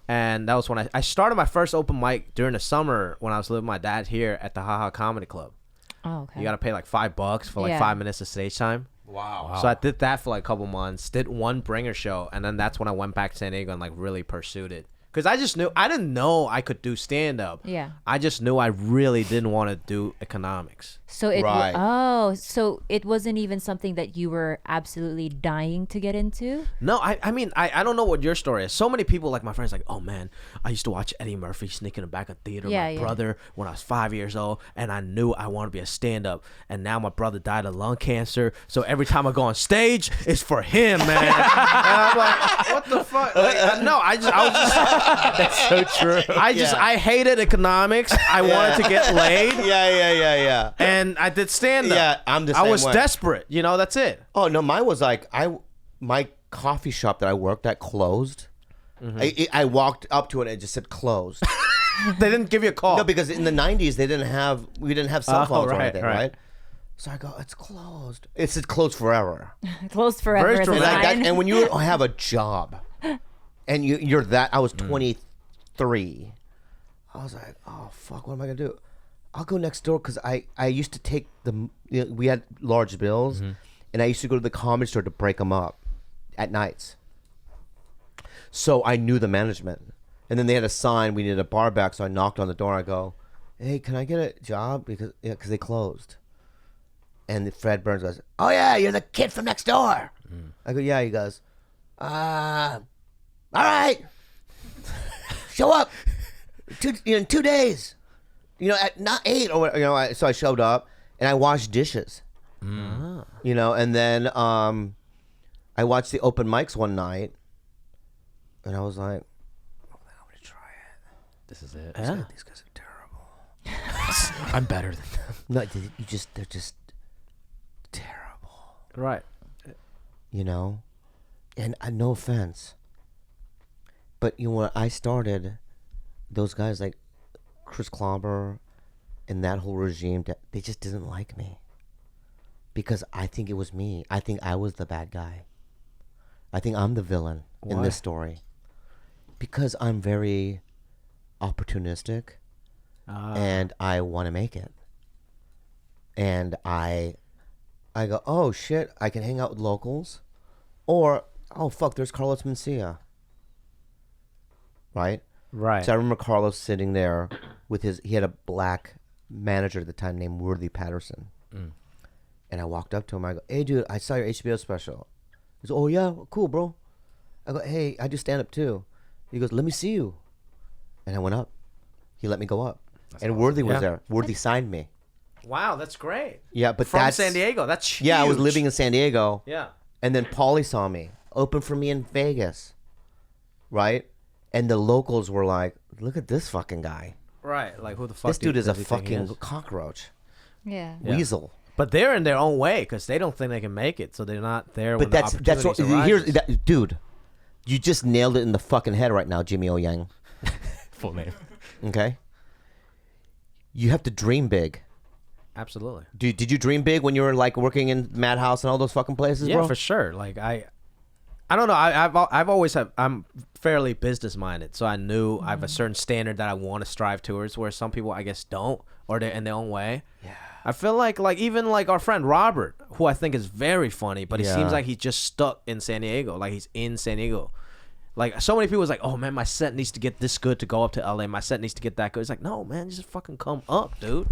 And that was when I started my first open mic during the summer when I was living with my dad here at the Haha Comedy Club. Oh, okay. You got to pay like $5 for like 5 minutes of stage time. Wow. So I did that for like a couple months, did one bringer show, and then that's when I went back to San Diego and like really pursued it. Because I didn't know I could do stand-up. Yeah. I just knew I really didn't want to do economics. So so it wasn't even something that you were absolutely dying to get into? No, I mean, I don't know what your story is. So many people, like my friends, like, oh man, I used to watch Eddie Murphy sneak in the back of theater with my brother when I was 5 years old, and I knew I wanted to be a stand-up. And now my brother died of lung cancer, so every time I go on stage, it's for him, man. And I'm like, what the fuck? Like, I was just... That's so true. I hated economics. I wanted to get laid. Yeah. And I did stand up. Yeah, I'm the same I was way. desperate. That's it. Oh no, mine was like my coffee shop that I worked at closed. I walked up to it and it just said closed. They didn't give you a call. No, because in the 90s we didn't have cell phones or anything, right. right? So I go, it's closed. It's closed forever. Closed forever. Very is true. a sign. And when you have a job, and you're that, I was 23. I was like, oh fuck, what am I gonna do? I'll go next door because I used to take we had large bills, and I used to go to the comedy store to break them up at nights. So I knew the management, and then they had a sign we needed a bar back. So I knocked on the door. I go, hey, can I get a job because they closed? And Fred Burns goes, oh yeah, you're the kid from next door. I go, yeah. He goes, all right, show up in 2 days. At not 8 or so I showed up and I washed dishes. And then I watched the open mics one night, and I was like, I'm gonna try it. This is it. Yeah. These guys are terrible. I'm better than them. No, they're just terrible. Right. And no offense, but when I started, those guys like Chris Clobber and that whole regime, they just didn't like me because I think it was me. I think I was the bad guy. I think I'm the villain in this story because I'm very opportunistic and I want to make it. And I go, oh shit, I can hang out with locals, or oh fuck, there's Carlos Mencia. Right. So I remember Carlos sitting there with he had a black manager at the time named Worthy Patterson. And I walked up to him. I go, hey, dude, I saw your HBO special. He goes, oh, yeah, cool, bro. I go, hey, I do stand-up too. He goes, let me see you. And I went up. He let me go up. That's awesome. Worthy was there. Worthy signed me. Wow, that's great. Yeah, but from San Diego. That's huge. Yeah, I was living in San Diego. Yeah. And then Paulie saw me. Open for me in Vegas. Right? And the locals were like, look at this fucking guy. Right. Like, who the fuck This dude is a does he think he fucking is? cockroach. Yeah. Weasel. But they're in their own way because they don't think they can make it, so they're not there when But the that's what opportunities arises. dude, you just nailed it in the fucking head right now, Jimmy O Yang. Full name. Okay? You have to dream big. Absolutely. Did you dream big when you were like working in Madhouse and all those fucking places, Yeah, bro? for sure. Like I don't know. I've always I'm fairly business minded, so I knew I have a certain standard that I want to strive towards. Where some people I guess don't, or they're in their own way. Yeah. I feel like even like our friend Robert, who I think is very funny, but he seems like he's just stuck in San Diego. Like he's in San Diego. Like so many people was like, oh man, my set needs to get this good to go up to LA. My set needs to get that good. It's like, no man, just fucking come up, dude.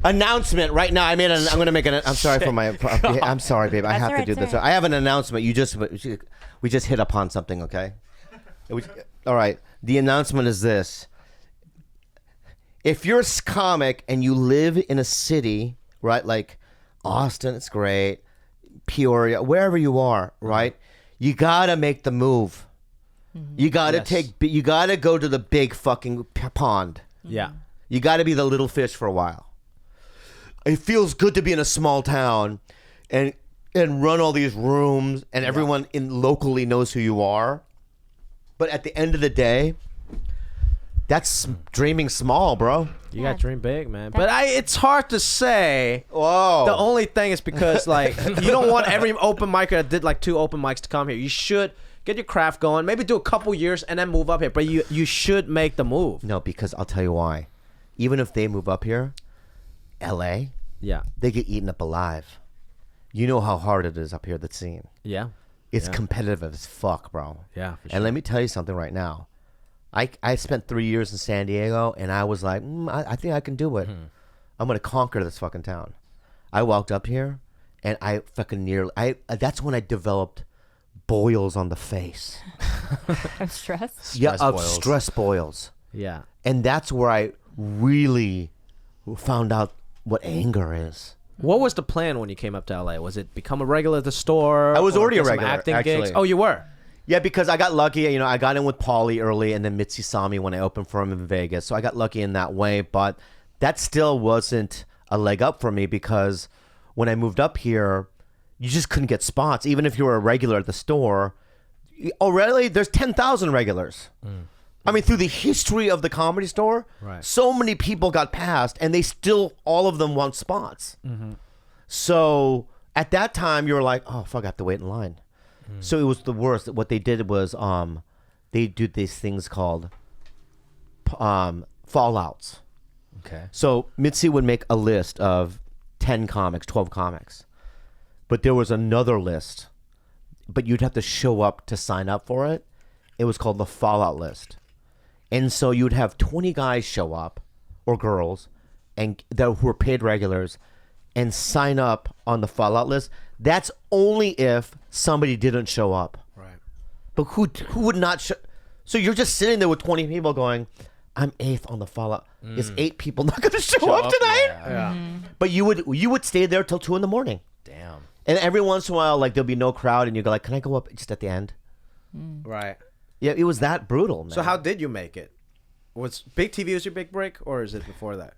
Announcement right now. I'm gonna make an. I'm sorry for my. I'm sorry, babe. I have to do this. I have an announcement. We just hit upon something. Okay. All right. The announcement is this. If you're a comic and you live in a city, right, like Austin, it's great. Peoria, wherever you are, right? You gotta make the move. You gotta you gotta go to the big fucking pond. Yeah. You gotta be the little fish for a while. It feels good to be in a small town and run all these rooms and everyone locally knows who you are. But at the end of the day, that's dreaming small, bro. You got to dream big, man. But it's hard to say. Whoa. The only thing is because, like, you don't want every open micer that did, like, 2 open mics to come here. You should get your craft going, maybe do a couple years, and then move up here. But you should make the move. No, because I'll tell you why. Even if they move up here, L.A., they get eaten up alive. You know how hard it is up here, the scene. Yeah. It's competitive as fuck, bro. Yeah, for sure. And let me tell you something right now. I spent 3 years in San Diego, and I was like, I think I can do it. I'm going to conquer this fucking town. I walked up here, and I fucking that's when I developed boils on the face. Of stress? Stress boils. Yeah. And that's where I really found out what anger is. What was the plan when you came up to LA? Was it become a regular at the store? I was already a get some regular, acting actually. gigs? Oh, you were? Yeah, because I got lucky. You know, I got in with Paulie early, and then Mitzi saw me when I opened for him in Vegas. So I got lucky in that way. But that still wasn't a leg up for me because when I moved up here, you just couldn't get spots. Even if you were a regular at the store, already there's 10,000 regulars. I mean, through the history of the Comedy Store, so many people got passed, and they still, all of them want spots. So at that time, you were like, oh, fuck, I have to wait in line. So it was the worst. What they did was they did these things called fallouts. Okay. So Mitzi would make a list of 10 comics, 12 comics. But there was another list, but you'd have to show up to sign up for it. It was called the fallout list. And so you'd have 20 guys show up, or girls, and who were paid regulars, and sign up on the fallout list. That's only if somebody didn't show up. Right. But who would not show? So you're just sitting there with 20 people going, I'm 8th on the fallout. Is 8 people not going to show up tonight? Yeah. But you would stay there till 2 a.m. Damn. And every once in a while, like, there'll be no crowd, and you go like, can I go up just at the end? Right. Yeah, it was that brutal, man. So how did you make it? Was Big TV was your big break, or is it before that?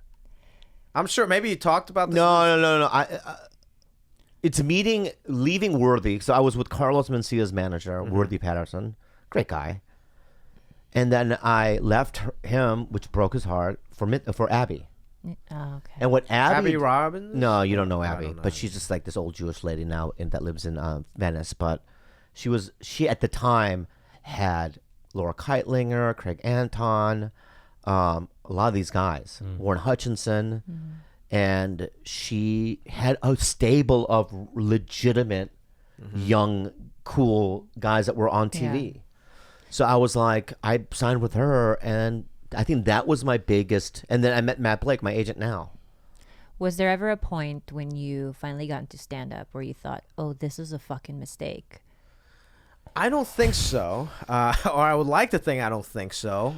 I'm sure maybe you talked about this. No. It's leaving Worthy. So I was with Carlos Mencia's manager, Worthy Patterson. Great guy. And then I left him, which broke his heart, for Abby. Oh, okay. And what Abby Robbins? No, you don't know Abby. don't know. But she's just like this old Jewish lady now that lives in Venice. But she at the time had Laura Keitlinger, Craig Anton, a lot of these guys, Warren Hutchinson, and she had a stable of legitimate young, cool guys that were on TV. So I was like, I signed with her, and I think that was my biggest. And then I met Matt Blake, my agent now. Was there ever a point when you finally got into stand-up where you thought, oh, this is a fucking mistake? I don't think so. Or I would like to think I don't think so.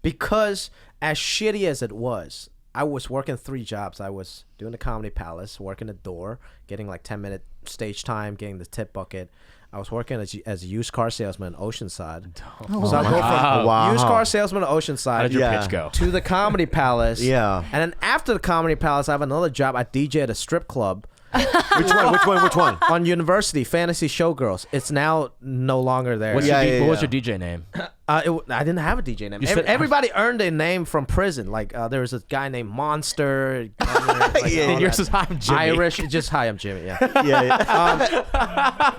Because as shitty as it was, I was working 3 jobs. I was doing the Comedy Palace, working the door, getting like 10-minute stage time, getting the tip bucket. I was working as a used car salesman in Oceanside. So I go from used car salesman to Oceanside. How did your pitch go? To the Comedy Palace. Yeah. And then after the Comedy Palace, I have another job. I DJ at a strip club. Which one? On University, Fantasy Showgirls. It's now no longer there. What was your DJ name? I didn't have a DJ name. Everybody earned a name from prison. Like there was a guy named Monster. And yours is Hi, I'm Jimmy. Irish. Just Hi, I'm Jimmy. Yeah.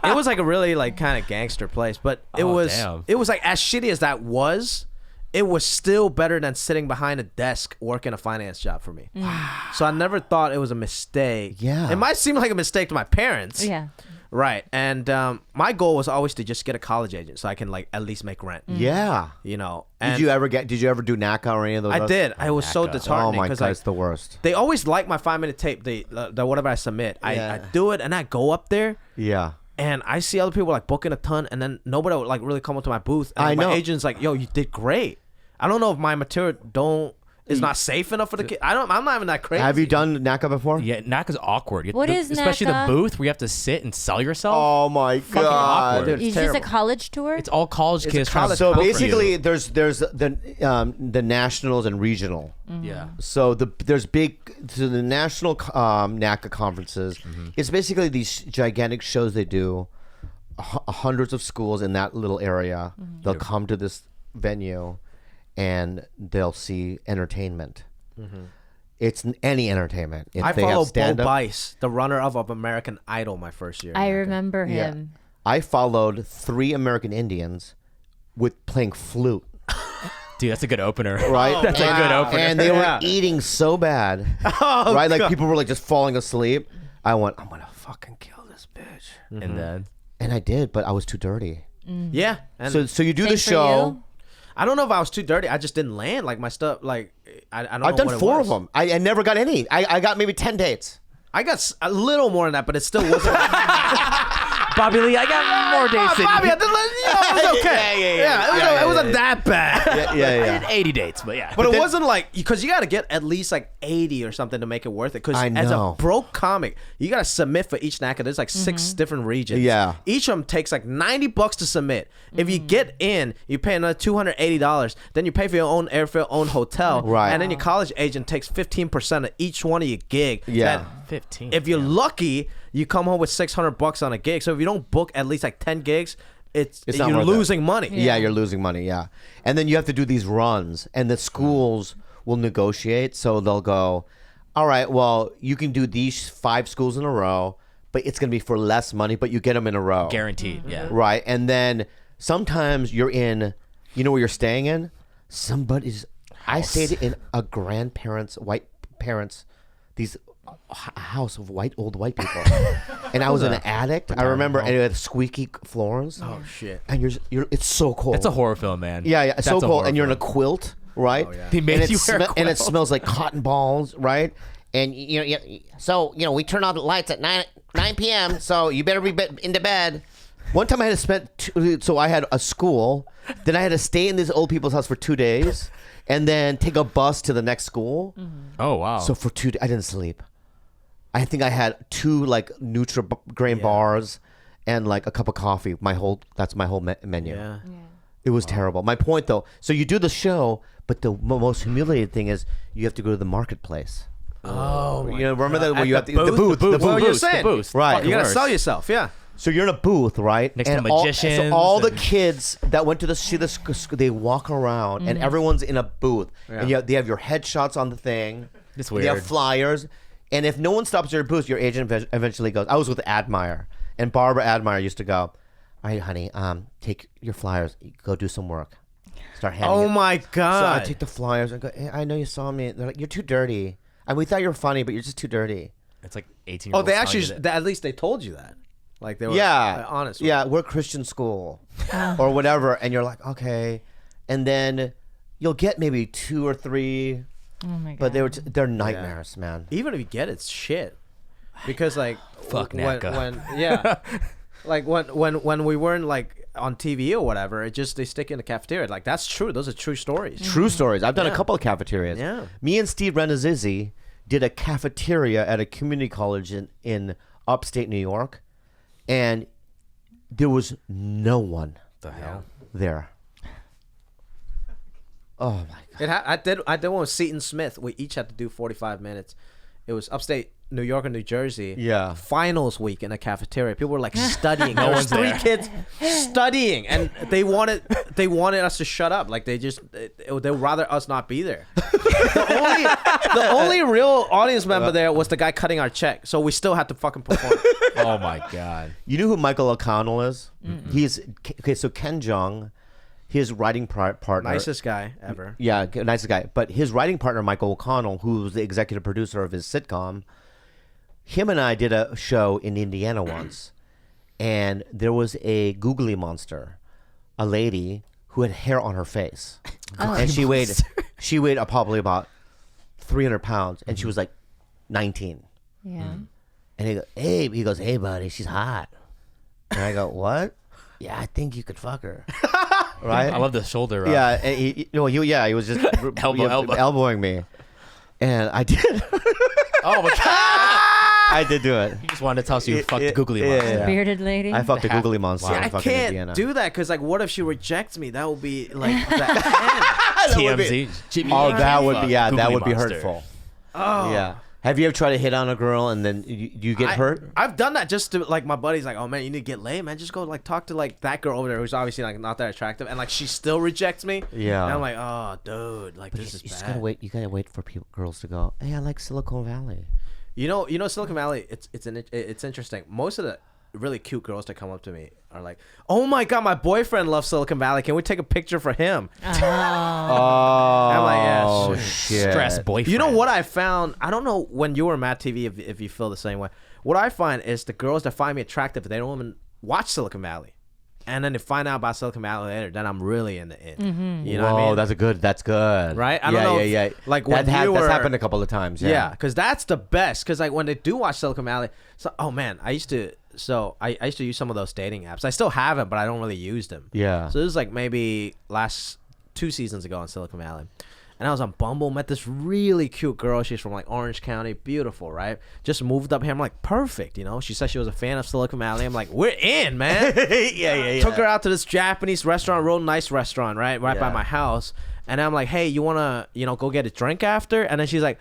It was like a really like kind of gangster place, but it was like as shitty as that was. It was still better than sitting behind a desk working a finance job for me. So I never thought it was a mistake. Yeah. It might seem like a mistake to my parents. Yeah. Right. And my goal was always to just get a college agent so I can like at least make rent. Yeah. You know. Did you ever do NACA or any of those? I did. It was so Oh disheartening. my God, like, it's the worst. they always like my 5-minute tape. The whatever I submit. I do it and I go up there. Yeah. And I see other people like booking a ton, and then nobody would like really come up to my booth. And I know. my agent's like, "Yo, you did great." I don't know if my material is not safe enough for the kid. I'm not even that crazy. Have you done NACA before? Yeah, NACA's awkward. What is especially NACA? the booth where you have to sit and sell yourself. Oh my god, awkward. dude, Is it's this a terrible. college tour? It's all college It's a kids trying to college- So book for you. basically, there's the nationals and regional. Yeah. So there's the national NACA conferences. It's basically these gigantic shows they do. Hundreds of schools in that little area. They'll come to this venue, and they'll see entertainment. It's any entertainment. If I they have followed Bo stand-up- Bice, the runner of American Idol, my first year. I remember him. I followed 3 American Indians with playing flute. Dude, that's a good opener. Right, That's a good opener. and they were Yeah. eating so bad, right? Like people were like just falling asleep. I went, I'm gonna fucking kill this bitch, And then and I did, but I was too dirty. Yeah. And So you do Same the for show. you? I don't know if I was too dirty. I just didn't land like my stuff. Like I don't know. I've done what it 4 was. of them. I never got any. I got maybe 10 dates. I got a little more than that, but it still wasn't. Bobby Lee, I got more dates than Bobby, you. it was okay. Yeah, it wasn't that bad. Yeah, I did 80 dates, but yeah. But it wasn't like, because you got to get at least like 80 or something to make it worth it. Because I as a know. broke comic, you got to submit for each NACA. There's like 6 different regions. Yeah. Each of them takes like $90 to submit. If you get in, you pay another $280. Then you pay for your own airfare, own hotel. Right. And then your college agent takes 15% of each one of your gig. Yeah. That 15. if you're lucky, you come home with $600 on a gig. So if you don't book at least like 10 gigs, It's not you're worth it. losing money. Yeah, you're losing money. Yeah, and then you have to do these runs, and the schools will negotiate. So they'll go, all right, well, you can do these 5 schools in a row, but it's gonna be for less money, but you get them in a row. Guaranteed, yeah. Right, and then sometimes you're in, you know where you're staying in? Somebody's. I stayed in a grandparents, white parents, these a house of old white people, and I was an addict. I remember, and it had squeaky floors. Oh, shit. And you're it's so cold. It's a horror film, man. Yeah, it's That's so a cold, horror and you're in a film. quilt, right? Oh, yeah. They make and you wear a and it quilt. smells like cotton balls, right? And so we turn off the lights at 9 p.m. So you better be into bed. One time I had to spend so I had a school, then I had to stay in this old people's house for 2 days, and then take a bus to the next school. Oh, wow. So for 2 days, I didn't sleep. I think I had 2 like Nutri-Grain bars and like a cup of coffee. That's my whole menu. Yeah. It was terrible. My point though, so you do the show, but the most humiliating thing is you have to go to the marketplace. Oh, You know, remember that where At you the have to, booth? the Well, booth. you're saying. the booth. Right. You got to Worse. sell yourself, yeah. So you're in a booth, right? Next to so magicians all the and- kids that went to the see the they walk around and everyone's in a booth, and they have your headshots on the thing. It's They have weird. flyers, and if no one stops your booth, your agent eventually goes. I was with Admire, and Barbara Admire used to go, "All right, honey, take your flyers, go do some work, start handing." Oh it." my So God. I take the flyers and go, hey, I know you saw me. They're like, you're too dirty. And we thought you were funny, but you're just too dirty. It's like 18 Oh, they actually, at least they told you that. Like they were honest. with Yeah, we're Christian school or whatever. And you're like, okay. And then you'll get maybe 2 or 3, Oh my god. but they're nightmares, man. you. Even if you get it, it's shit. Because like Fuck when, NACA. like when we weren't like on TV or whatever, it just they stick in the cafeteria. Like that's true. Those are true stories. True stories. I've done a Yeah. couple of cafeterias. Yeah. Me and Steve Renazizi did a cafeteria at a community college in upstate New York, and there was no one The hell? there. Oh my god. I did one with Seton Smith. We each had to do 45 minutes. It was upstate New York and New Jersey. Yeah. Finals week in a cafeteria. People were like studying. No There was one's 3 there. kids studying, and they wanted us to shut up. Like they'd rather us not be there. The only real audience member there was the guy cutting our check. So we still had to fucking perform. Oh, my God. You know who Michael O'Connell is? He's okay. So Ken Jeong, his writing partner, Nicest guy ever. yeah, nicest guy. But his writing partner, Michael O'Connell, who was the executive producer of his sitcom, him and I did a show in Indiana once, and there was a googly monster, a lady who had hair on her face, and she weighed probably about 300 pounds, and she was like 19. yeah. And he goes, hey buddy, she's hot. And I go, what? Yeah, I think you could fuck her. right? I love the shoulder rub. Yeah, and he was just elbowing me, and I did. Oh my god. I did do it. You just wanted to tell us you fucked the googly monster. Yeah. Bearded lady. I fucked a googly monster. I in fucking can't Indiana. do that because like, what if she rejects me? That would be like the end. TMZ. Jimmy, Oh, you that can't would fuck be that googly would be monster. hurtful. Oh Yeah. Have you ever tried to hit on a girl and then you get hurt? I've done that just to like my buddy's like, oh man, you need to get laid, man. Just go like talk to like that girl over there who's obviously like not that attractive, and like she still rejects me. Yeah. And I'm like, oh dude, like But this is you just bad. gotta wait. You gotta wait for girls to go. Hey, I like Silicon Valley. You know, Silicon Valley. It's interesting. Most of the really cute girls that come up to me are like, oh my god, my boyfriend loves Silicon Valley. Can we take a picture for him? Oh, I'm like, yeah, shit. Stress boyfriend. You know what I found? I don't know when you were Matt TV if you feel the same way. What I find is the girls that find me attractive, they don't even watch Silicon Valley, and then they find out about Silicon Valley later. Then I'm really in the in. You know what I mean? That's good. Right? I don't know if- Yeah. like, that's when you were- happened a couple of times. Yeah, because that's the best. Because like when they do watch Silicon Valley, so oh man, I used to use some of those dating apps. I still have them, but I don't really use them. Yeah. So this is like maybe last 2 seasons ago in Silicon Valley. And I was on Bumble, met this really cute girl. She's from like Orange County, beautiful, right? Just moved up here. I'm like, perfect, you know? She said she was a fan of Silicon Valley. I'm like, we're in, man. yeah. Took her out to this Japanese restaurant, real nice restaurant, right by Yeah. my house. And I'm like, hey, you wanna, go get a drink after? And then she's like,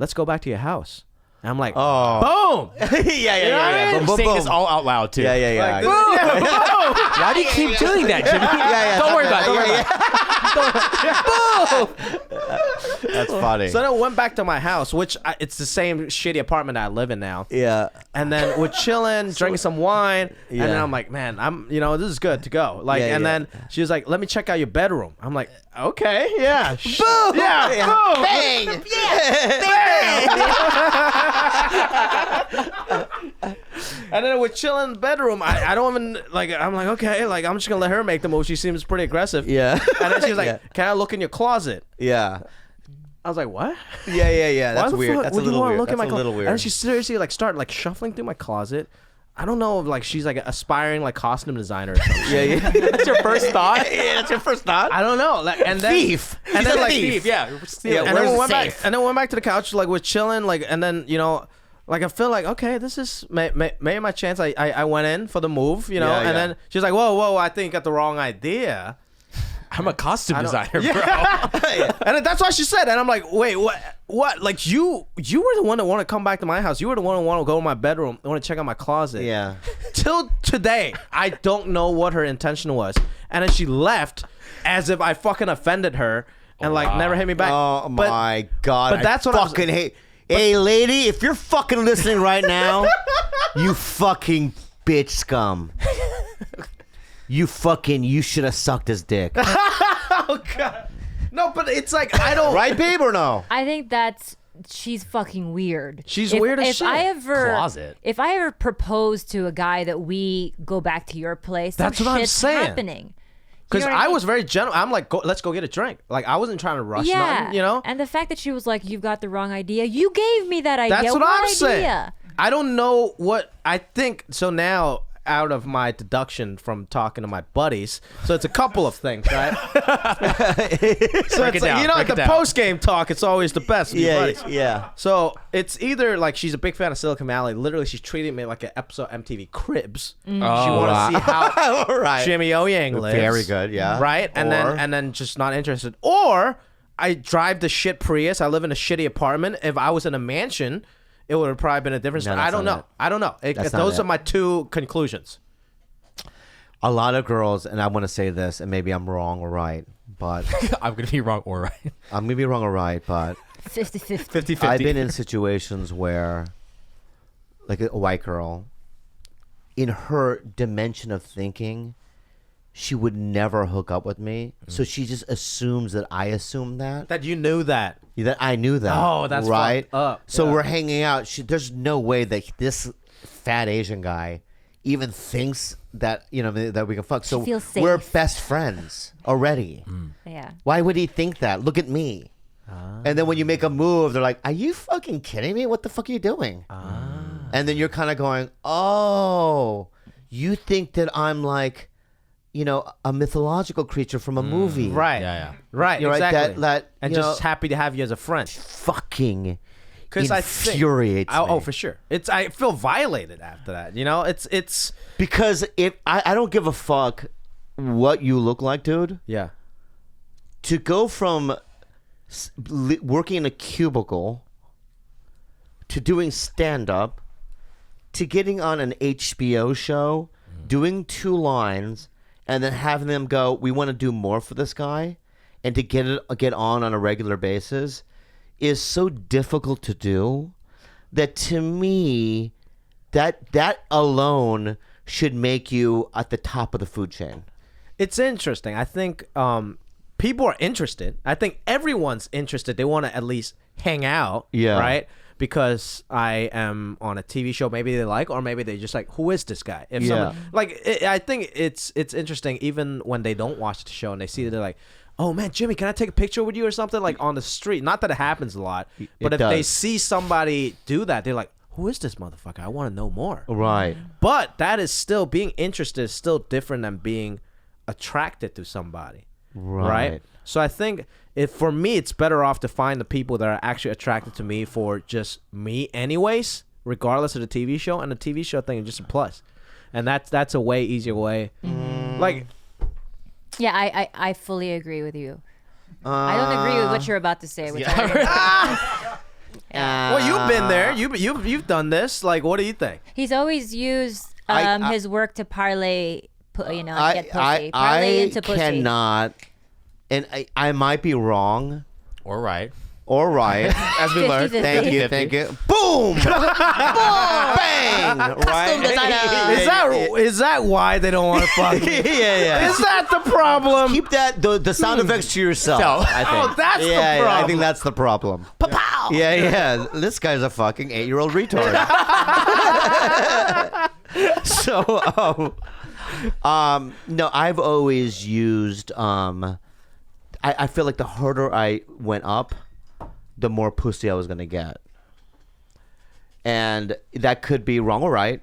let's go back to your house. And I'm like, boom. yeah. You're Boom, saying boom, this boom. all out loud too. Yeah. Why do you keep doing that, Jimmy? Don't worry about it. That's funny. So then I went back to my house, which it's the same shitty apartment that I live in now. Yeah. And then we're chilling, drinking some wine, Yeah. and then I'm like, man, this is good to go. Like, Yeah, and yeah. then she was like, let me check out your bedroom. I'm like, okay, yeah, Boom! yeah, boom, Bang! And then we're chilling in the bedroom. I don't even like. I'm like, okay, like I'm just gonna let her make the move. She seems pretty aggressive. Yeah. And then she's like, Yeah. can I look in your closet? Yeah. I was like, what? Yeah. Why That's the weird. fuck That's a would you little wanna weird. look at That's my a little And weird. then she seriously like started like shuffling through my closet. I don't know if like she's like an aspiring like costume designer or something. Yeah. That's your first thought? Yeah, that's your first thought. I don't know. Like, and then Thief. And then like Thief. Yeah. Yeah, and where's then we the went safe? back. And then we went back to the couch. Like we're chilling. Like and then like I feel like okay, this is maybe my chance. I went in for the move. Yeah, and yeah. then she's like, whoa, I think you got the wrong idea. I'm a costume designer, bro. And then that's what she said. And I'm like, wait, what? Like you were the one that wanted to come back to my house. You were the one that wanted to go to my bedroom. Want to check out my closet. Yeah. Till today, I don't know what her intention was. And then she left as if I fucking offended her and like never hit me back. Oh But- my god. but that's I what I was- fucking hate. Hey lady, if you're fucking listening right now, you fucking bitch scum. You should have sucked his dick. Oh god. No, but it's like I don't. Right, babe, or no? I think she's fucking weird. She's weird as if shit. Closet. If I ever propose to a guy that we go back to your place, That's some what I'm shit's saying. happening. Because You know what I mean? was very gentle. I'm like, let's go get a drink. Like I wasn't trying to rush Yeah, nothing, And the fact that she was like, "You've got the wrong idea." You gave me that idea. That's what I'm idea? saying. I don't know what I think. So now, out of my deduction from talking to my buddies, so it's a couple of things, right? So Break it it's down, like, break at it the down. post game talk, it's always the best. With your buddies. Yeah. So it's either like she's a big fan of Silicon Valley. Literally, she's treating me like an episode of MTV Cribs. She want to see how All right. Jimmy O Yang lives. Very good, yeah. Right, and Or- then just not interested. Or I drive the shit Prius. I live in a shitty apartment. If I was in a mansion, it would have probably been a different No, story. that's I don't not know. it. I don't know. That's not Those it. are my two conclusions. A lot of girls, and I want to say this, and maybe I'm wrong or right, but I'm going to be wrong or right. I'm gonna be wrong or right, but 50-50. 50-50. I've been in situations where, like a white girl, in her dimension of thinking, she would never hook up with me. So she just assumes that I assume that. That you knew that. That I knew that. Oh, that's right. fucked up. So Yeah. we're hanging out. There's no way that this fat Asian guy even thinks that that we can fuck. So feels we're safe. best friends already. Yeah. Why would he think that? Look at me. And then when you make a move, they're like, "Are you fucking kidding me? What the fuck are you doing?" And then you're kind of going, "Oh, you think that I'm like, a mythological creature from a movie. Right. Yeah. Right. You're right, Exactly. that and just happy to have you as a friend. fucking Because infuriates me. Oh, for sure. I feel violated after that. It's because if I don't give a fuck what you look like, dude. yeah. To go from working in a cubicle to doing stand-up to getting on an HBO show, doing 2 lines, and then having them go, we want to do more for this guy, and to get on a regular basis is so difficult to do that to me, that alone should make you at the top of the food chain. It's interesting. I think people are interested. I think everyone's interested. They want to at least hang out. Yeah. Right? Because I am on a TV show maybe they like, or maybe they just like, who is this guy? If Yeah. I think it's interesting even when they don't watch the show and they see that they're like, oh man, Jimmy, can I take a picture with you or something, like on the street? Not that it happens a lot, but if they see somebody do that, they're like, who is this motherfucker? I want to know more. Right. But that is still, being interested is still different than being attracted to somebody. Right? So I think for me, it's better off to find the people that are actually attracted to me for just me anyways, regardless of the TV show. And the TV show thing is just a plus. And that's a way easier way. Like, Yeah, I fully agree with you. I don't agree with what you're about to say. Which well, you've been there. You've done this. Like, what do you think? he's always used his work to parlay, get pussy. I Parlay into pussy. cannot, and I might be wrong Or right. or right. As we learned. 50-50. Thank you. Boom! Bang! Right? Is that why they don't want to fuck me? Yeah. Is that the problem? Keep that the sound effects to yourself. I think. Oh, that's the Yeah, I problem. think that's the problem. Pow! Yeah. This guy's a fucking 8-year-old retard. So, no, I've always used. I feel like the harder I went up, the more pussy I was gonna get, and that could be wrong or right.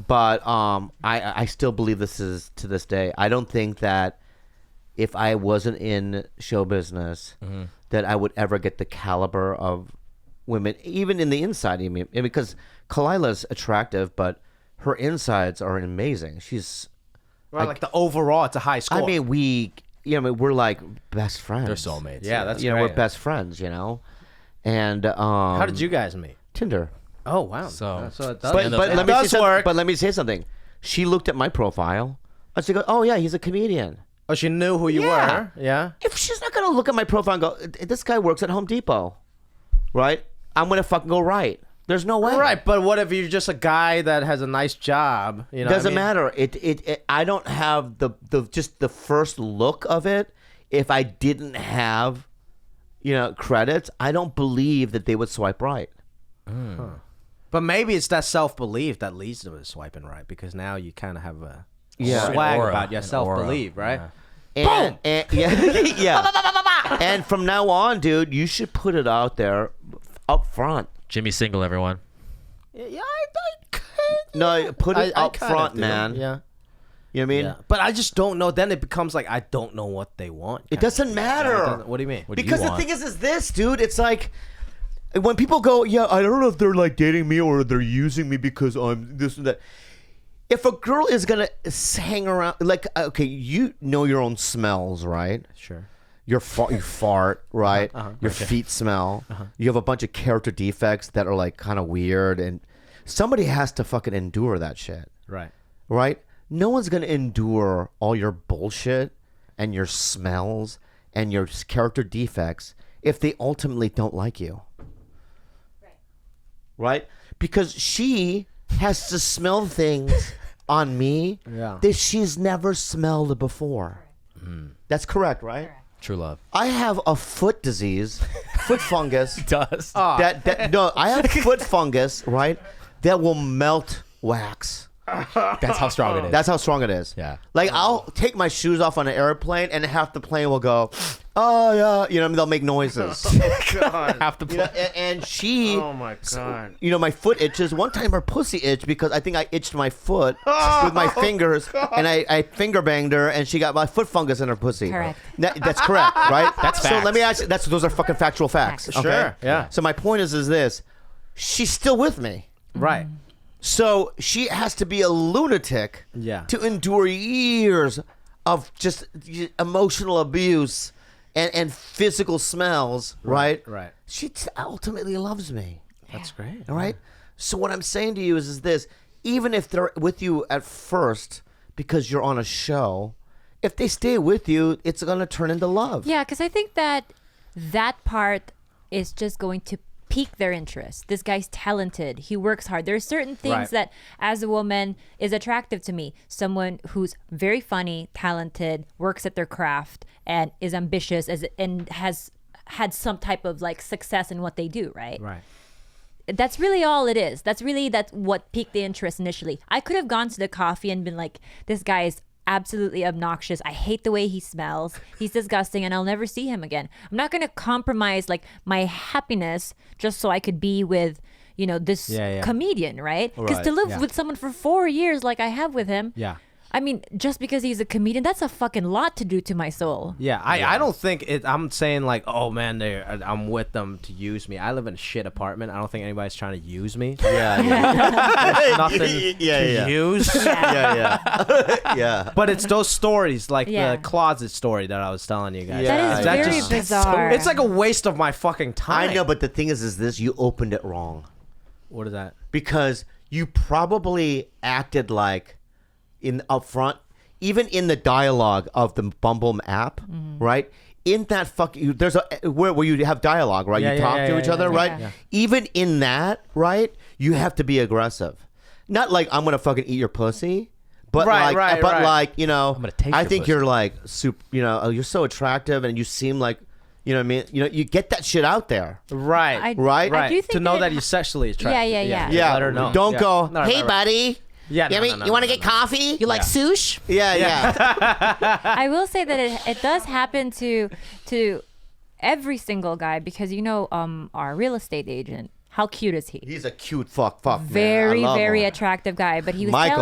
But I still believe this is to this day. I don't think that if I wasn't in show business, that I would ever get the caliber of women, even in the inside. I mean, because Khalyla's attractive, but her insides are amazing. She's Like the overall, it's a high score. I mean, we're like best friends. They're soulmates. Yeah, that's we're great. best friends. And How did you guys meet? Tinder? Oh wow. So it does. But it let me does say work. But let me say something. She looked at my profile and she goes, "Oh yeah, he's a comedian." Oh, she knew who you Yeah. were. Yeah. If she's not gonna look at my profile and go, "This guy works at Home Depot," right? I'm gonna fucking go right. There's no way. Right, but what if you're just a guy that has a nice job? You know, Doesn't matter. It I don't have the just the first look of it. If I didn't have, credits, I don't believe that they would swipe right. But maybe it's that self-belief that leads to swiping right, because now you kind of have a Yeah. swag Aura. about your An self-belief, aura. right? Yeah. And yeah. And from now on, dude, you should put it out there up front. Jimmy's single, everyone. Yeah, No, put it I up kinda front, do. man. Yeah. You know what I mean? Yeah. But I just don't know. Then it becomes like I don't know what they want. It doesn't matter. What do you mean? What do you Because the want? thing is this, dude. It's like when people go, "Yeah, I don't know if they're like dating me or they're using me because I'm this and that." If a girl is gonna hang around, like, okay, you know your own smells, right? Sure. You fart, right? Your feet smell. You have a bunch of character defects that are like kind of weird, and somebody has to fucking endure that shit, Right. right? No one's gonna endure all your bullshit and your smells and your character defects if they ultimately don't like you, right? Because she has to smell things on me that she's never smelled before. That's correct, right? True love. I have a foot disease, foot fungus. Does. No, I have foot fungus, right? That will melt wax. That's how strong it is. That's how strong it is. Yeah. Like I'll take my shoes off on an airplane, and half the plane will go, "Oh yeah," you know, they'll make noises. Half the You know, and she, Oh my god. you know, my foot itches. One time her pussy itched because I think I itched my foot with my fingers, and I finger banged her, and she got my foot fungus in her pussy. Correct. That's correct, right? That's So facts. let me ask you. Those are fucking factual facts. Facts. Okay? Sure, yeah. So my point is this: she's still with me. Right. So she has to be a lunatic Yeah. to endure years of just emotional abuse and physical smells, right? Right. She ultimately loves me, That's great. all right? So what I'm saying to you is this: even if they're with you at first because you're on a show, if they stay with you, it's going to turn into love. Yeah, because I think that part is just going to pique their interest. This guy's talented. He works hard. There are certain things Right. that, as a woman, is attractive to me. Someone who's very funny, talented, works at their craft, and is ambitious, and has had some type of like success in what they do. Right. Right. That's really all it is. That's what piqued the interest initially. I could have gone to the coffee and been like, this guy is absolutely obnoxious. I hate the way he smells. He's disgusting, and I'll never see him again. I'm not going to compromise like my happiness just so I could be with, you know, this comedian, right? Because Right, to live with someone for 4 years like I have with him, Yeah. I mean, just because he's a comedian, that's a fucking lot to do to my soul. Yeah, I don't think I'm saying like, oh man, I'm with them to use me. I live in a shit apartment. I don't think anybody's trying to use me. Yeah, Nothing yeah. to use. yeah. But it's those stories, like Yeah. the closet story that I was telling you guys. Yeah. That is Yeah. very bizarre. It's like a waste of my fucking time. I know, but the thing is this: you opened it wrong. What is that? Because you probably acted like in up front, even in the dialogue of the Bumble app, right? In that there's a where you have dialogue, right? Yeah, you yeah, talk yeah, to yeah, each yeah, other, yeah, right? yeah. Even in that, right? You have to be aggressive, not like I'm gonna fucking eat your pussy, but Right, right. like you know, I'm gonna taste I your think pussy. you're like super, you know, oh, you're so attractive and you seem like, you know what I mean? You know, you get that shit out there. Right. Right? I do think to know that- that you're sexually attracted. Yeah. Yeah, Let her know. don't Yeah. go, No, hey right, right. buddy. Yeah, you want to get coffee? You like sushi? Yeah. I will say that it does happen to every single guy, because you know our real estate agent, how cute is he? He's a cute fuck man. Very I love very him. attractive guy, but he was Michael.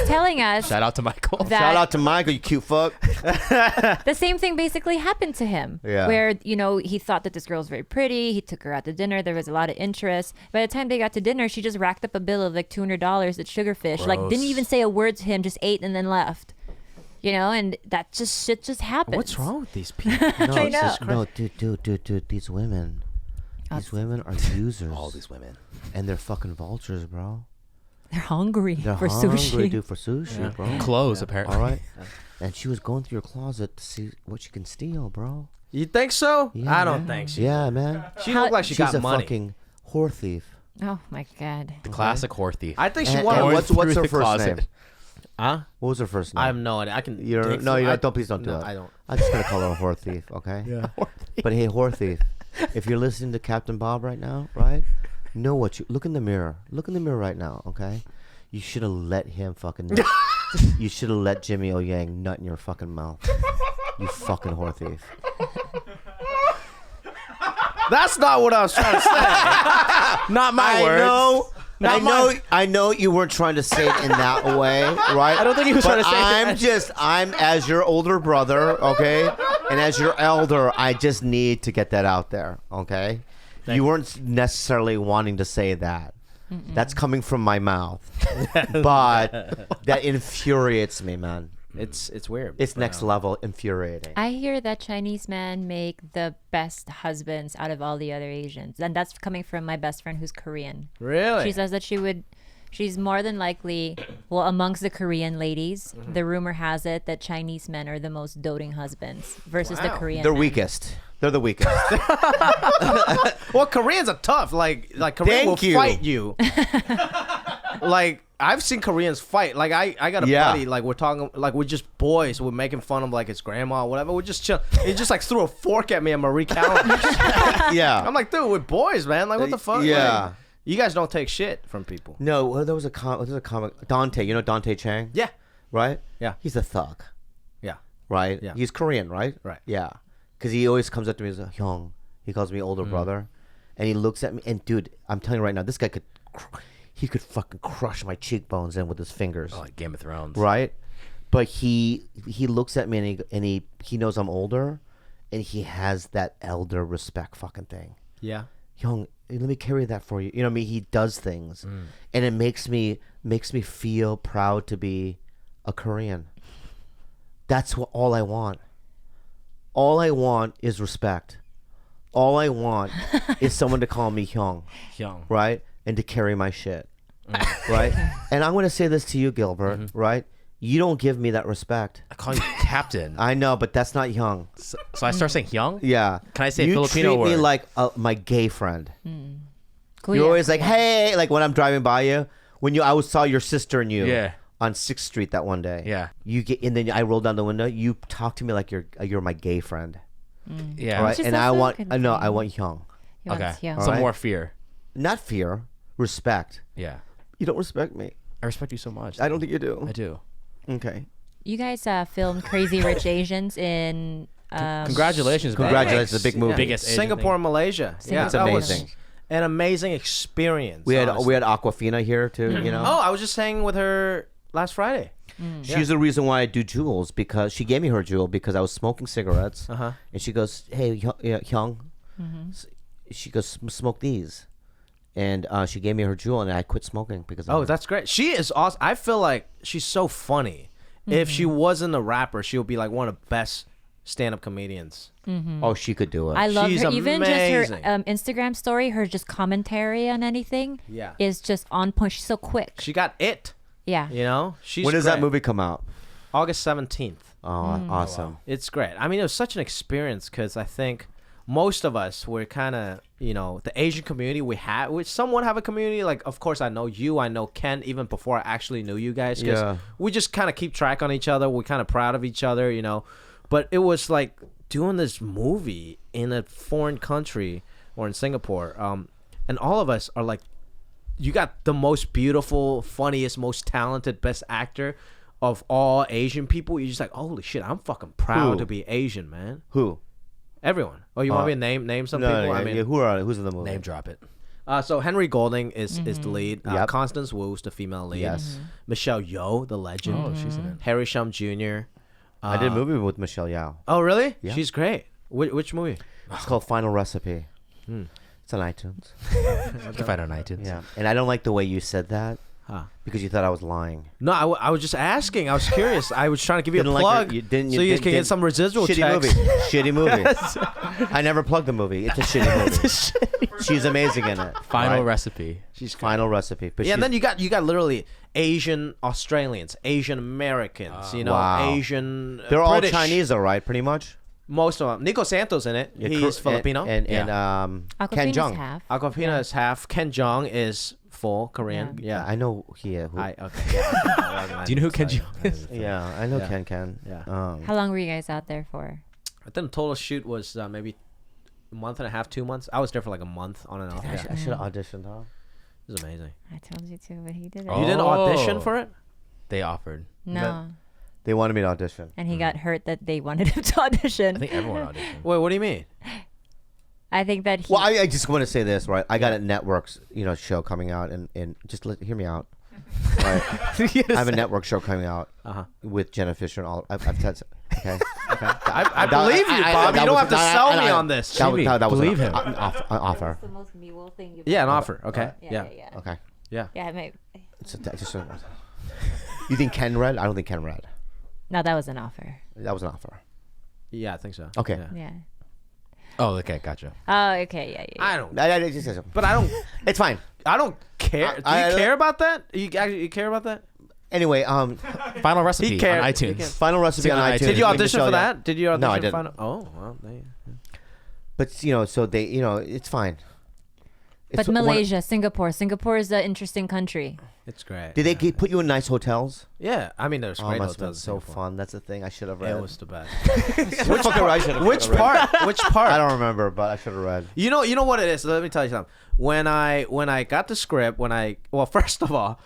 telling us Shout out to Michael. that Shout out to Michael, you cute fuck. the same thing basically happened to him. Yeah. Where, you know, he thought that this girl was very pretty. He took her out to dinner. There was a lot of interest. By the time they got to dinner, she just racked up a bill of like $200 at Sugarfish. Like, didn't even say a word to him, just ate and then left. You know, and that just shit just happens. What's wrong with these people? No, I know. no, dude, these women are users. All these women. And they're fucking vultures, bro. They're hungry They're for hungry, sushi. dude, for sushi, bro. Clothes, apparently. All right. And she was going through your closet to see what she can steal, bro. You think so? Yeah, I don't man. think so. Yeah, man. She looked like she She's got a money. fucking whore thief. Oh my God. Classic whore thief. I think she And wanted. what's Going her through the first closet. name? Huh? What was her first name? I have no idea. I can. You're, dig no, for- you I- don't. Please don't do no, that. I don't. I'm just gonna call her a whore thief, okay? Yeah. But hey, whore thief, if you're listening to Captain Bob right now, right? Know what you look in the mirror. Look in the mirror right now, okay? You should have let him fucking. You should have let Jimmy O Yang nut in your fucking mouth. You fucking whore thief. That's not what I was trying to say. Not my words. I know you weren't trying to say it in that way, right? I don't think he was trying to say I'm as your older brother, okay? And as your elder, I just need to get that out there, okay? You weren't necessarily wanting to say that. That's coming from my mouth. But that infuriates me, man. It's weird. It's next level infuriating. I hear that Chinese men make the best husbands out of all the other Asians. And that's coming from my best friend who's Korean. Really? She says that she's more than likely, well, amongst the Korean ladies, the rumor has it that Chinese men are the most doting husbands versus the Korean They're men. weakest. They're the weakest. Well, Koreans are tough. Like Korean will fight you. Like I've seen Koreans fight. Like I got a buddy. Like we're talking. Like we're just boys. We're making fun of like his grandma or whatever. We're just chill. He just like threw a fork at me at Marie Callender's. Yeah. I'm like, dude, we're boys, man. Like what the fuck? Yeah. Like, You guys don't take shit from people. No, well, there was a comic. Dante, you know Dante Chang? Yeah. Right? Yeah. He's a thug. Yeah. Right? Yeah. He's Korean, right? Right. Yeah. Because he always comes up to me and says, Hyung. He calls me older brother. And he looks at me. And, dude, I'm telling you right now, this guy could fucking crush my cheekbones in with his fingers. Oh, like Game of Thrones. Right? But he looks at me and he knows I'm older. And he has that elder respect fucking thing. Yeah. Hyung, let me carry that for you. You know what I mean? He does things. And it makes me feel proud to be a Korean. That's all I want. All I want is respect. All I want is someone to call me Hyung, right? And to carry my shit, right? And I'm going to say this to you, Gilbert, right? You don't give me that respect. I call you Captain. I know, but that's not Hyung. So I start saying Hyung? Yeah. Can I say you Filipino treat me word? like my gay friend. Kuya. You're always like, hey, like when I'm driving by you, when I saw your sister and you. Yeah. On 6th Street that one day. Yeah. You get, and then I roll down the window. You talk to me like you're my gay friend. Yeah. Right? Which is And also I want good I know thing. I want Hyung. He wants Okay. Hyung. Some Alright. more fear. Not fear, respect. Yeah. You don't respect me. I respect you so much. I don't think you do. I do. Okay. You guys filmed Crazy Rich Asians in. Congratulations, man. Congratulations, it's a big movie. Biggest Asian Singapore, thing. Malaysia. Yeah, It's that was amazing. an amazing experience. We had honestly. Aquafina here too. You know. Oh, I was just hanging with her last Friday. She's the reason why I do jewels because she gave me her jewel because I was smoking cigarettes. And she goes, "Hey, Hyung," she goes, "Smoke these," and she gave me her jewel, and I quit smoking because. of Oh, her. that's great. She is awesome. I feel like she's so funny. If she wasn't a rapper, she would be like one of the best stand-up comedians. Oh, she could do it. I love She's her. Even just amazing. her Instagram story, her just commentary on anything Yeah. is just on point. She's so quick. She got it. Yeah. You know, she's when does that great. movie come out? August 17th. Oh, awesome. It's great. I mean, it was such an experience because I think most of us were kind of, you know, the Asian community we somewhat have a community. Like, of course, I know you, I know Ken, even before I actually knew you guys. 'Cause Yeah. we just kind of keep track on each other. We're kind of proud of each other, you know. But it was like doing this movie in a foreign country or in Singapore. And all of us are like, you got the most beautiful, funniest, most talented, best actor of all Asian people. You're just like, holy shit, I'm fucking proud Who? to be Asian, man. Who? Everyone. Oh, you want me to name some people? I mean, who's in the movie? Name drop it. so Henry Golding is the lead. Yep. Constance Wu's the female lead. Yes. Michelle Yeoh, the legend. Oh, she's in it. Harry Shum Jr. I did a movie with Michelle Yeoh. Oh, really? Yeah. She's great. Which movie? It's called Final Recipe. It's on iTunes. You can find it on iTunes. Yeah, and I don't like the way you said that Huh. because you thought I was lying. No, I was just asking. I was curious. I was trying to give you Didn't a like plug her- you didn't- you so you didn't- can get didn't- some residual Shitty checks. movie. Shitty movie. I never plugged the movie. It's a shitty movie. She's amazing in it. Final Right? recipe. She's great. Final Recipe. But Yeah, and she's- then you got literally Asian Australians, Asian Americans, you know, Wow. Asian. they're all British. Chinese, though, right? Pretty much. Most of them. Nico Santos in it. Yeah, He's Filipino. And Ken Aquafina's Jeong. half. Aquafina is half. Ken Jeong is full Korean. Yeah. I know. Yeah. Okay. Yeah. Do you know who Ken Jeong is? Yeah, I know Yeah. Ken. Yeah. How long were you guys out there for? I think the total shoot was maybe a month and a half, 2 months. I was there for like a month on and off. Yeah. I should have auditioned, huh? It was amazing. I told you to, but he didn't. Oh. You didn't audition for it? They offered. No. They wanted me to audition. And he got hurt that they wanted him to audition. I think everyone auditioned. Wait, what do you mean? I think that he. Well, I just want to say this, right? I got a network's, show coming out, and just hear me out. Right? I have a network show coming out with Jenna Fisher and all. I've said, okay. I believe you, Bob. You don't have to sell me on this. That was Believe an, him. an offer. the most Mewell thing you've Yeah, an offer. Okay. Yeah. Okay. Yeah. Yeah, maybe. You think Ken read? I don't think Ken read. No, that was an offer. That was an offer. Yeah, I think so. Okay. Yeah. Yeah. Oh, okay, gotcha. Oh, okay. Yeah. I don't. But I don't. it's fine. I don't care. Do I- you care about that? You care about that? Anyway, Final recipe He cared. on He iTunes. cared. Final Recipe on on iTunes. iTunes. Did you audition Michelle for Yeoh. that? Did you audition? No, I didn't. Final? Oh, well, But so they, it's fine. But Malaysia, Singapore is an interesting country. It's great. Did they put you in nice hotels? Yeah, I mean, there's great must have been hotels. so fun. That's the thing. I should have read. It was the best. Which part? Which part? I don't remember, but I should have read. You know what it is. Let me tell you something. When I got the script, first of all,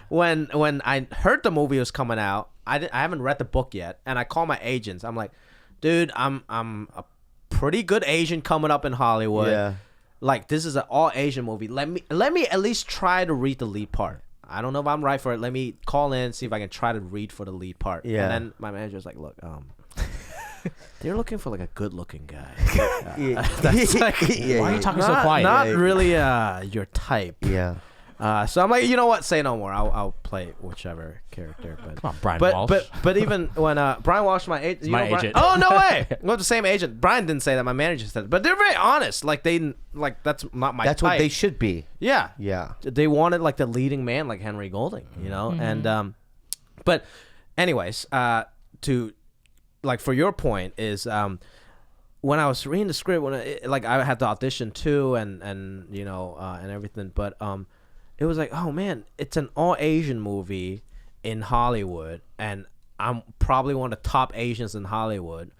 when I heard the movie was coming out, I haven't read the book yet, and I call my agents. I'm like, dude, I'm a pretty good Asian coming up in Hollywood. Yeah. Like, this is an all Asian movie. Let me at least try to read the lead part. I don't know if I'm right for it. Let me call in, see if I can try to read for the lead part. Yeah. And then my manager was like, look, they're looking for like a good looking guy. That's like, why are you talking so quiet? Not really your type. Yeah. So I'm like, you know what? Say no more. I'll play whichever character. But Come on, Brian Walsh. But even when Brian Walsh, my agent. Oh no way! Well, the same agent. Brian didn't say that. My manager said it. But they're very honest. Like that's not my. That's type. what they should be. Yeah. Yeah. They wanted like the leading man, like Henry Golding. You know, and but anyways, to like for your point is when I was reading the script, when I had to audition too, and you know and everything, but it was like, oh man, it's an all Asian movie in Hollywood, and I'm probably one of the top Asians in Hollywood.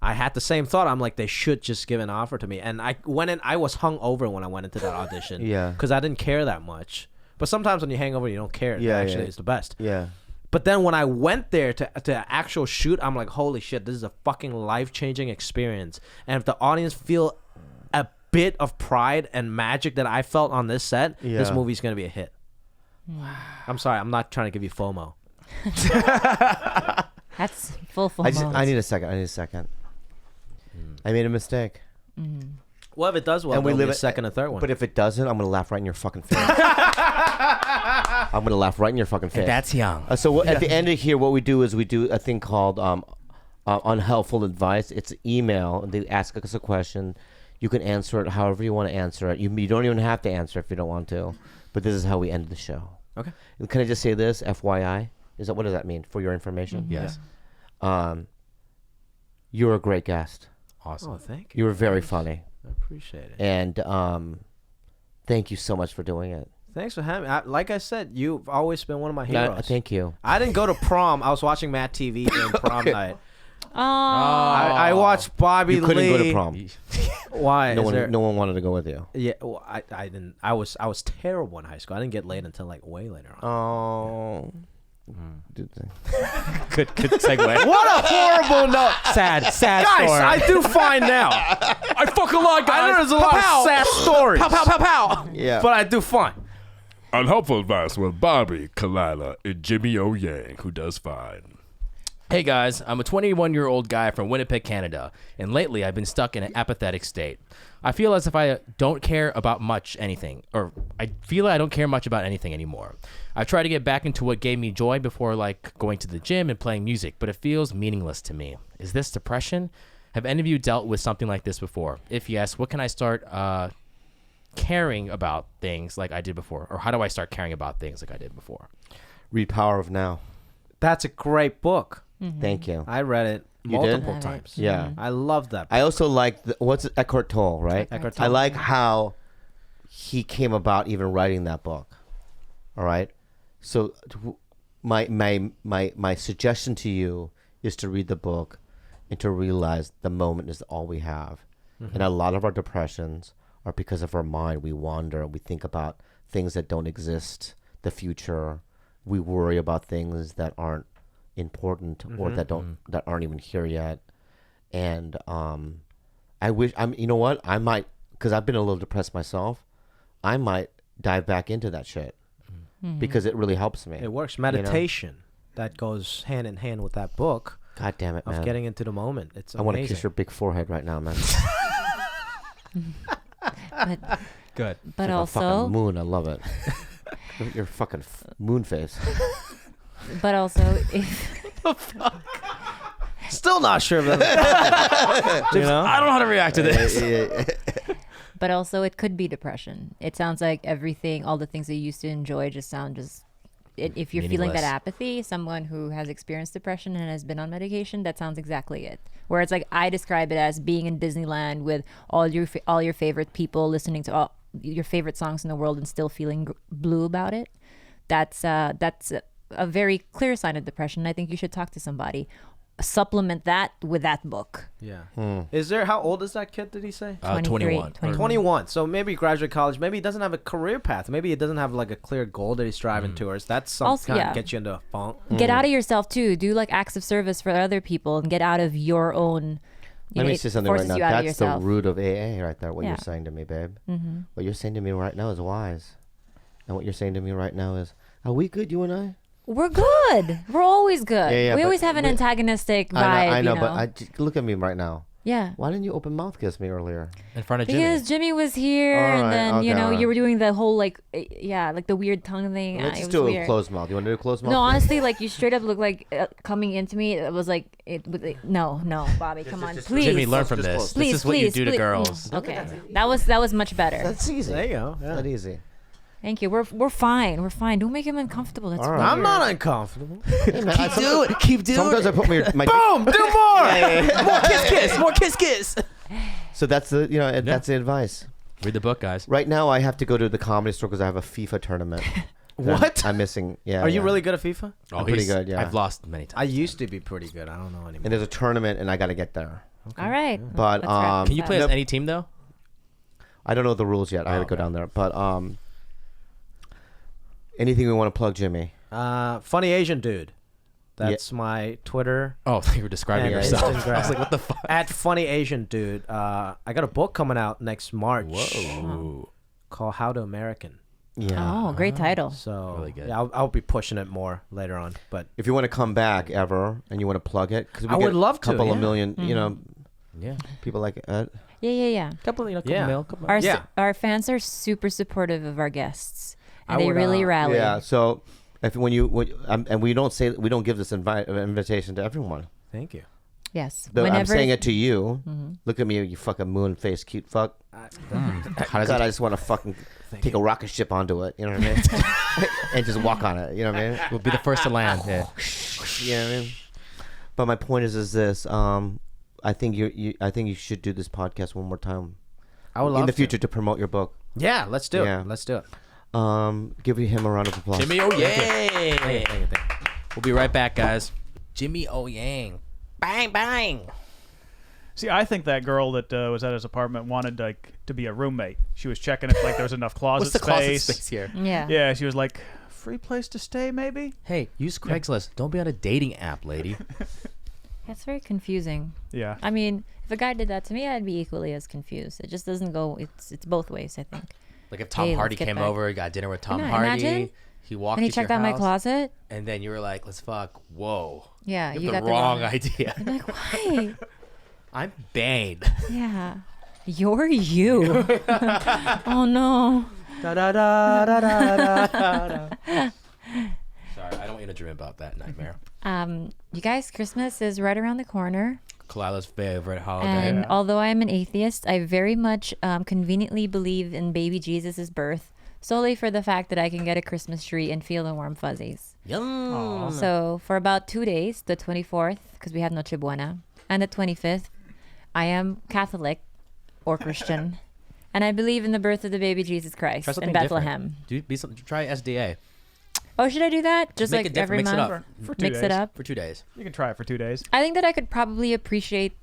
I had the same thought. I'm like, they should just give an offer to me. And I went in. I was hungover when I went into that audition. Yeah. Because I didn't care that much. But sometimes when you hang over, you don't care. Yeah, Actually, yeah. it's the best. Yeah. But then when I went there to actual shoot, I'm like, holy shit, this is a fucking life-changing experience. And if the audience feel a bit of pride and magic that I felt on this set, this Yeah. movie's going to be a hit. I'm sorry, I'm not trying to give you FOMO. That's full FOMO. I need a second. I made a mistake. Well, if it does well, And we there'll be live a it- second and third one. But if it doesn't, I'm gonna laugh right in your fucking face. I'm gonna laugh right in your fucking face. That's young. At the end of here, what we do is we do a thing called unhelpful advice. It's an email, and they ask us a question. You can answer it however you want to answer it. You don't even have to answer if you don't want to. But this is how we end the show. Okay. And can I just say this, FYI? What does that mean? For your information? Yes. You're a great guest. Awesome. Oh, thank you. You were very funny, I appreciate it. and thank you so much for doing it. Thanks for having me. Like I said, you've always been one of my heroes. Thank you. I didn't go to prom. I was watching Mad TV during prom night. Oh. I watched Bobby You couldn't Lee. go to prom. Why? No Is one one wanted to go with you. Yeah, well, I didn't. I was terrible in high school. I didn't get laid until like way later on. Oh. Good segue. What a horrible note. sad Guys, story. I do fine now. I fucking like guys. I know there's a lot of sad stories. Pow, pow, pow, pow. Yeah. But I do fine. Unhelpful advice with Bobby, Khalyla, and Jimmy O. Yang, who does fine. Hey guys, I'm a 21-year-old guy from Winnipeg, Canada, and lately I've been stuck in an apathetic state. I feel as if I don't care about much anything, or I feel I don't care much about anything anymore. I've tried to get back into what gave me joy before, like going to the gym and playing music, but it feels meaningless to me. Is this depression? Have any of you dealt with something like this before? If yes, what can I start caring about things like I did before? Or how do I start caring about things like I did before? Read Power of Now. That's a great book. Thank you. I read it did? multiple Love it. times. Yeah. I love that book. I also like what's it, Eckhart Tolle, right? Eckhart I Tolle. like how he came about even writing that book. All right. So my suggestion to you is to read the book and to realize the moment is all we have. And a lot of our depressions are because of our mind. We wander, we think about things that don't exist, the future. We worry about things that aren't important or that aren't even here yet. And I wish you know what? I might, because I've been a little depressed myself, I might dive back into that shit because it really helps me. It works. Meditation that goes hand in hand with that book God damn it, of man. getting into the moment. It's I want to amazing. kiss your big forehead right now, man. Good. But A also, fucking moon. I love it. Your fucking moon face. but also, if Still not sure of that. You know? I don't know how to react to this. but also it could be depression. It sounds like everything, all the things that you used to enjoy, just sound just. If you're feeling that Meaningless. apathy, someone who has experienced depression and has been on medication, that sounds exactly it. Where it's like I describe it as being in Disneyland with all your favorite people, listening to your favorite songs in the world and still feeling blue about it, that's a very clear sign of depression. I think you should talk to somebody. Supplement that with that book. Yeah. Is there, how old is that kid, did he say? 21. 21. So maybe graduate college. Maybe he doesn't have a career path. Maybe he doesn't have like a clear goal that he's striving towards. That's something Also, kind of yeah. gets you into a funk. Get out of yourself too. Do like acts of service for other people and get out of your own. Let me say something right now. You out of That's the yourself. root of AA right there. What Yeah. you're saying to me, babe. What you're saying to me right now is wise. And what you're saying to me right now is, are we good, you and I? We're good. We're always good. Yeah, we but always have an antagonistic vibe. I know, you but look at me right now. yeah. Why didn't you open mouth kiss me earlier? In front of Jimmy. Because Jimmy was here, All and right, then okay, all right. you were doing the whole like the weird tongue thing. Let's it just was do a weird. closed mouth. You want to do a closed mouth? No, kiss? honestly, like you straight up look like coming into me. It was like no, Bobby, come on, please. Jimmy, learn from Just this. close. Please, This is what you please, do to please. girls. Okay, that was much better. That's easy. There you go. Yeah. That easy. Thank you. We're fine. We're fine. Don't make him uncomfortable. That's All right. weird. I'm not uncomfortable. Keep doing Sometimes I put my Boom! Do more! More kiss. More kiss. So that's the that's the advice. Read the book, guys. Right now, I have to go to the comedy store because I have a FIFA tournament. What? I'm missing. Yeah. Are you yeah. really good at FIFA? I'm pretty good, yeah. I've lost many I times. used to be pretty good. I don't know anymore. And there's a tournament, and I got to get there. All right. But Let's wrap Can you this play up. as any team though? I don't know the rules yet. I got to go down there. But anything we want to plug, Jimmy? Funny Asian dude. That's my Twitter. Oh, you were describing And yourself. Instagram. I was like, what the fuck? At Funny Asian Dude. I got a book coming out next March. Whoa. Called How to American. Yeah. Oh, great title. So Really good. yeah, I'll be pushing it more later on. But If you want to come back ever and you want to plug it, because I would love to, couple of yeah. million, Yeah. people like Yeah. Couple Yeah. mil. Our fans are super supportive of our guests, and I they would, really rally. Yeah. So if and we don't give this invitation to everyone. thank you. Yes. But I'm Whenever saying it to you. Look at me, you fucking moon faced cute fuck. How does God, it I just want to fucking take a rocket ship onto it. You know what I mean? And just walk on it. You know what I mean? We'll be the first to land. Yeah. You know what I mean? But my point is this. I think you should do this podcast one more time I would love in the to. future to promote your book. Yeah, let's do Yeah. it. Let's do it. Give him a round of applause. Jimmy O Yang. We'll be right back, guys. Jimmy O Yang. Bang, bang. See, I think that girl that was at his apartment wanted to be a roommate. She was checking if there was enough closet What's the space. closet space here? Yeah. Yeah, she was like, free place to stay, maybe. Hey, use Craigslist. Don't be on a dating app, lady. That's very confusing. Yeah. I mean, if a guy did that to me, I'd be equally as confused. It just doesn't go. It's both ways, I think. Like if Tom Hey, Hardy let's get came back. over, you got dinner with Tom know, Hardy. imagine. He walked And he you to your checked out my house, closet. and then you were like, "Let's fuck." Whoa. Yeah, You you have got the wrong idea. I'm like, why? I'm Bane. Yeah. You're you. Oh no. Da da da da da da da. Sorry, I don't want you to dream about that nightmare. You guys, Christmas is right around the corner. Khalyla's favorite holiday. And although I am an atheist, I very much conveniently believe in baby Jesus' birth, solely for the fact that I can get a Christmas tree and feel the warm fuzzies. Yum. So for about 2 days, the 24th, because we have Noche Buena, and the 25th, I am Catholic or Christian, and I believe in the birth of the baby Jesus Christ Try in something Bethlehem. different. Try SDA. Oh, should I do that? Just Make like it different. every Mix it month? up. For 2 Mix days. it up. For 2 days. You can try it for 2 days. I think that I could probably appreciate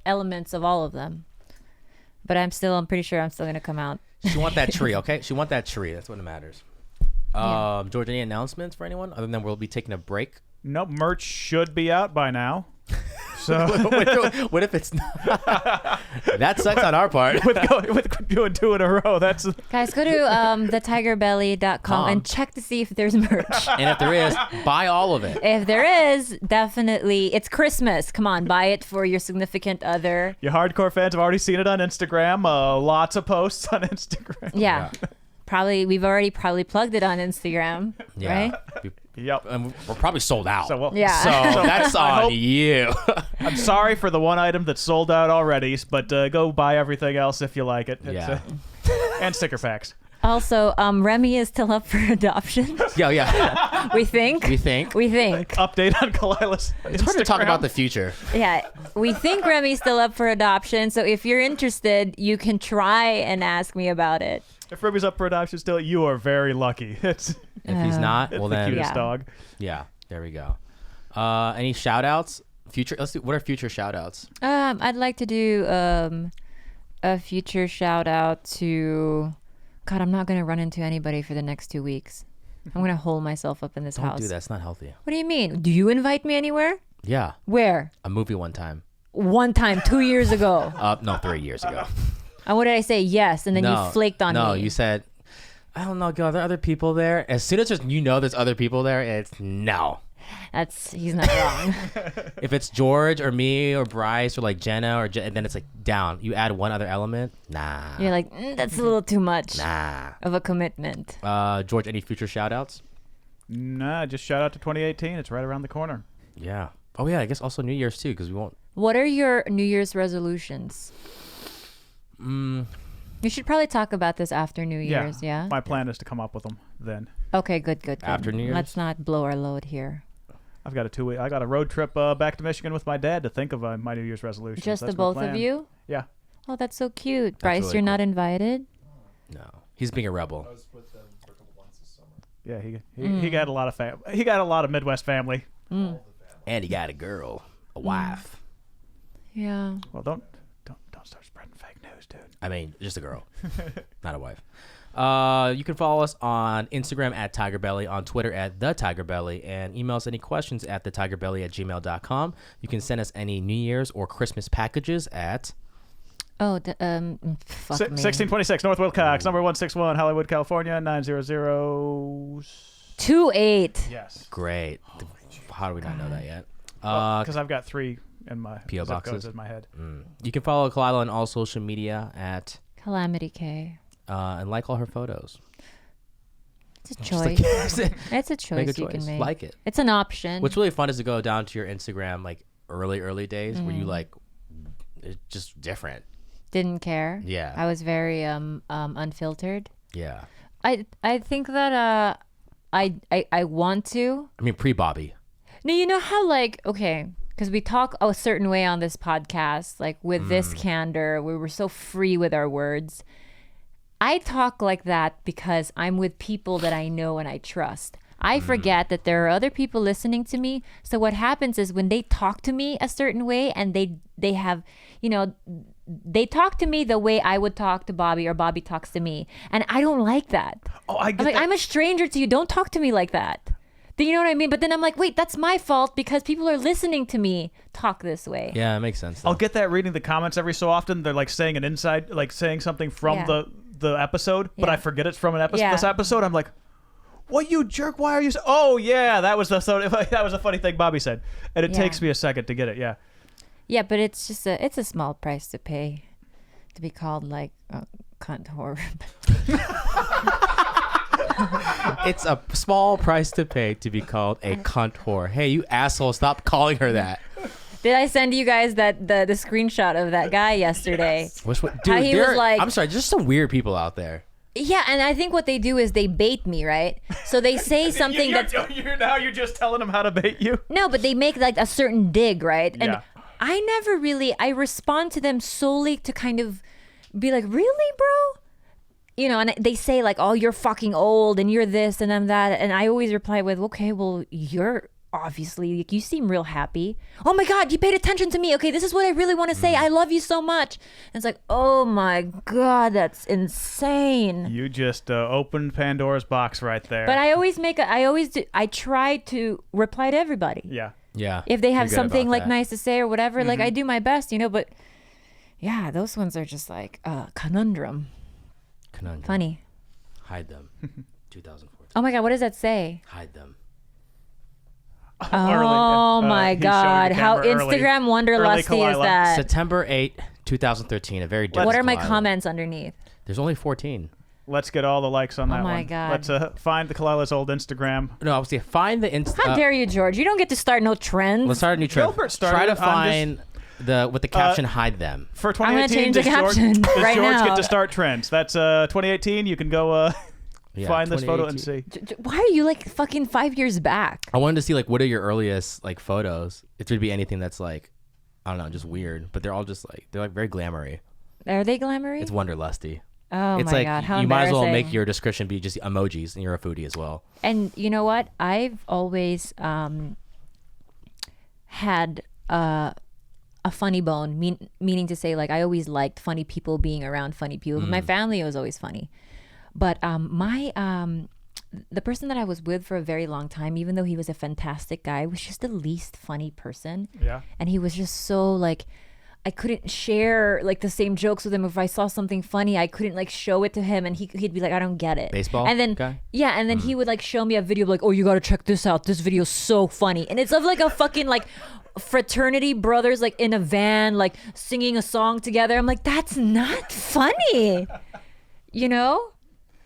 elements of all of them, but I'm pretty sure I'm still gonna come out. She want that tree, okay? She want that tree. That's what matters. Yeah. George, any announcements for anyone other than we'll be taking a break? Nope, merch should be out by now. So What if it's not? That sucks on our part. with doing 2 in a row, that's Guys, go to thetigerbelly.com and check to see if there's merch. And if there is, buy all of it. If there is, definitely, it's Christmas. Come on, buy it for your significant other. your hardcore fans have already seen it on Instagram. Lots of posts on Instagram. Yeah. We've already plugged it on Instagram, right? Yep. And we're probably sold out. So, Yeah. So that's I on hope- you. I'm sorry for the one item that's sold out already, but go buy everything else if you like it. Yeah. And sticker packs. Also, Remy is still up for adoption. Yeah. We think. We think. Update on Khalyla's It's hard to talk about the future. Yeah, we think Remy's still up for adoption. So if you're interested, you can try and ask me about it. If Remy's up for adoption still, you are very lucky. It's If he's not, well the then, cutest dog. yeah, there we go. Any shout outs? What are future shout outs? I'd like to do a future shout out to. God, I'm not gonna run into anybody for the next 2 weeks. I'm gonna hole myself up in this house. Don't do that. It's not healthy. What do you mean? Do you invite me anywhere? Yeah. Where? A movie one time. One time, 2 years ago. No, 3 years ago. And what did I say? Yes, and then you flaked on me. No, you said, I don't know, are there other people there? As soon as there's other people there, it's no. He's not wrong. If it's George or me or Bryce or like Jenna and then it's like down. You add one other element, nah. You're like, that's a little too much of a commitment. George, any future shout outs? Nah, just shout out to 2018. It's right around the corner. Yeah. Oh yeah, I guess also New Year's too, because we won't. What are your New Year's resolutions? You should probably talk about this after New Year's, yeah? My plan is to come up with them then. Okay, good. After New Year's? Let's not blow our load here. I've got I got a road trip back to Michigan with my dad to think of my New Year's resolution. Just the both of you? Yeah. Oh, that's so cute. Bryce, really you're cool. not invited? No. He's being a rebel. I was with them for a couple months this summer. Yeah, he got a lot of he got a lot of Midwest family. And he got a girl, a wife. Yeah. Well, don't start spreading fake news, dude. I mean, just a girl, not a wife. You can follow us on Instagram at TigerBelly, on Twitter at the TigerBelly, and email us any questions at thetigerbelly@gmail.com. You can send us any New Year's or Christmas packages at. Oh, fuck me. 1626 North Wilcox, number 161, Hollywood, California, 90028. Yes. Great. How do we not know that yet? Because I've got 3 in my P.O. zip boxes codes in my head. You can follow Khalyla on all social media at Calamity K. and like all her photos. It's a choice. It's a choice Make a you choice. can make. Like it. It's an option. What's really fun is to go down to your Instagram like early days where you like it's just different. Didn't care. Yeah. I was very unfiltered. Yeah. I think that I want to. I mean pre-Bobby. No, you know how okay, because we talk a certain way on this podcast, like with this candor, we were so free with our words. I talk like that because I'm with people that I know and I trust. I forget that there are other people listening to me. So what happens is when they talk to me a certain way and they have, they talk to me the way I would talk to Bobby or Bobby talks to me. And I don't like that. Oh, I get that. I'm a stranger to you. Don't talk to me like that. Do you know what I mean? But then I'm like, wait, that's my fault because people are listening to me talk this way. Yeah, it makes sense. Though. I'll get that reading the comments every so often. They're like saying saying something from the episode, but I forget it's from this episode. I'm like, what, you jerk? Why are you? Oh yeah, that was a funny thing Bobby said, and it takes me a second to get it. Yeah. Yeah, but it's just a small price to pay to be called like a cunt whore. It's a small price to pay to be called a cunt whore. Hey, you asshole! Stop calling her that. Did I send you guys the screenshot of that guy yesterday? Yes. Dude, how he was like, I'm sorry, just some weird people out there. Yeah, and I think what they do is they bait me, right? So they say something you're just telling them how to bait you. No, but they make like a certain dig, right? And I respond to them solely to kind of be like, really, bro? And they say like, oh, you're fucking old and you're this and I'm that. And I always reply with, okay, well, you're obviously, like, you seem real happy. Oh my God, you paid attention to me. Okay, this is what I really want to say. I love you so much. And it's like, oh my God, that's insane. You just opened Pandora's box right there. But I try to reply to everybody. Yeah. Yeah. If they have something like nice to say or whatever, like I do my best, but yeah, those ones are just like conundrum. Funny. Hide them. 2014. Oh my God, what does that say? Hide them. Oh my God, how Instagram wanderlusty is that? September 8, 2013, a very different What are my comments underneath? There's only 14. Let's get all the likes on that one. Oh my God. Let's find the Khalyla's old Instagram. No, I was saying find the How dare you, George? You don't get to start no trends. Let's start a new trend. Gilbert started. Try to find with the caption "Hide them." For I'm gonna 2018, change the caption right George now. get to start trends? That's 2018. You can go find this photo and see. Why are you like fucking 5 years back? I wanted to see like what are your earliest like photos. It would be anything that's like, I don't know, just weird. But they're all just like they're like very glamoury. Are they glamoury? It's wanderlusty. Oh It's my like god, how you might as well embarrassing. make your description be just emojis, and you're a foodie as well. And you know what? I've always had a funny bone, meaning to say, like, I always liked funny people being around funny people. My family was always funny. But the person that I was with for a very long time, even though he was a fantastic guy, was just the least funny person. Yeah. And he was just so, like, I couldn't share like the same jokes with him. If I saw something funny, I couldn't like show it to him, and he'd be like, I don't get it. Baseball and then guy? Yeah, and then he would like show me a video like, oh, you gotta check this out. This video is so funny, and it's of like a fucking like fraternity brothers like in a van like singing a song together. I'm like, that's not funny, you know?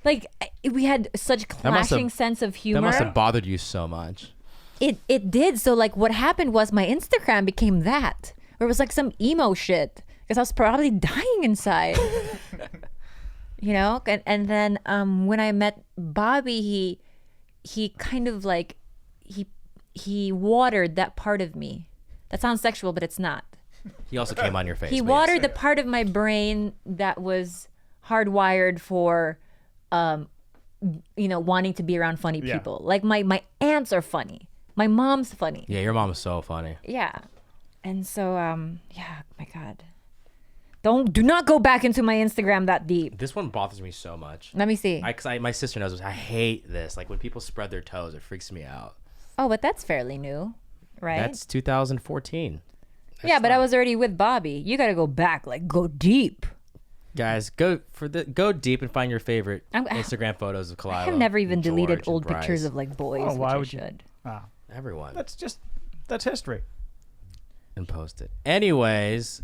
Like we had such clashing sense of humor. That must have bothered you so much. It did. So like what happened was my Instagram became that. Where it was like some emo shit because I was probably dying inside. You know? And then when I met Bobby, he kind of like he watered that part of me. That sounds sexual, but it's not. He also came on your face. He watered the part of my brain that was hardwired for wanting to be around funny people. Like my aunts are funny. My mom's funny. Yeah, your mom is so funny. Yeah. And so, my God. Do not go back into my Instagram that deep. This one bothers me so much. Let me see. My sister knows this. I hate this. Like when people spread their toes, it freaks me out. Oh, but that's fairly new, right? That's 2014. But I was already with Bobby. You got to go back, like go deep. Guys, go deep and find your favorite Instagram photos of Khalyla. I've never even deleted George, old and Bryce. pictures of like boys, Oh, why which would I you? should. Wow. Everyone. That's history. And post it. Anyways,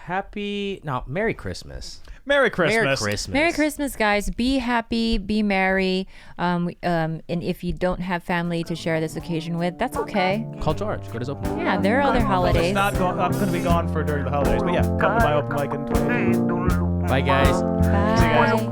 Merry Christmas. Merry Christmas. Merry Christmas. Merry Christmas, guys. Be happy, be merry. And if you don't have family to share this occasion with, that's okay. Call George. Go to his open mic. Yeah, there are other holidays. I'm going to be gone for during the holidays, but yeah, come to my open mic in 2018. Bye, guys. Bye.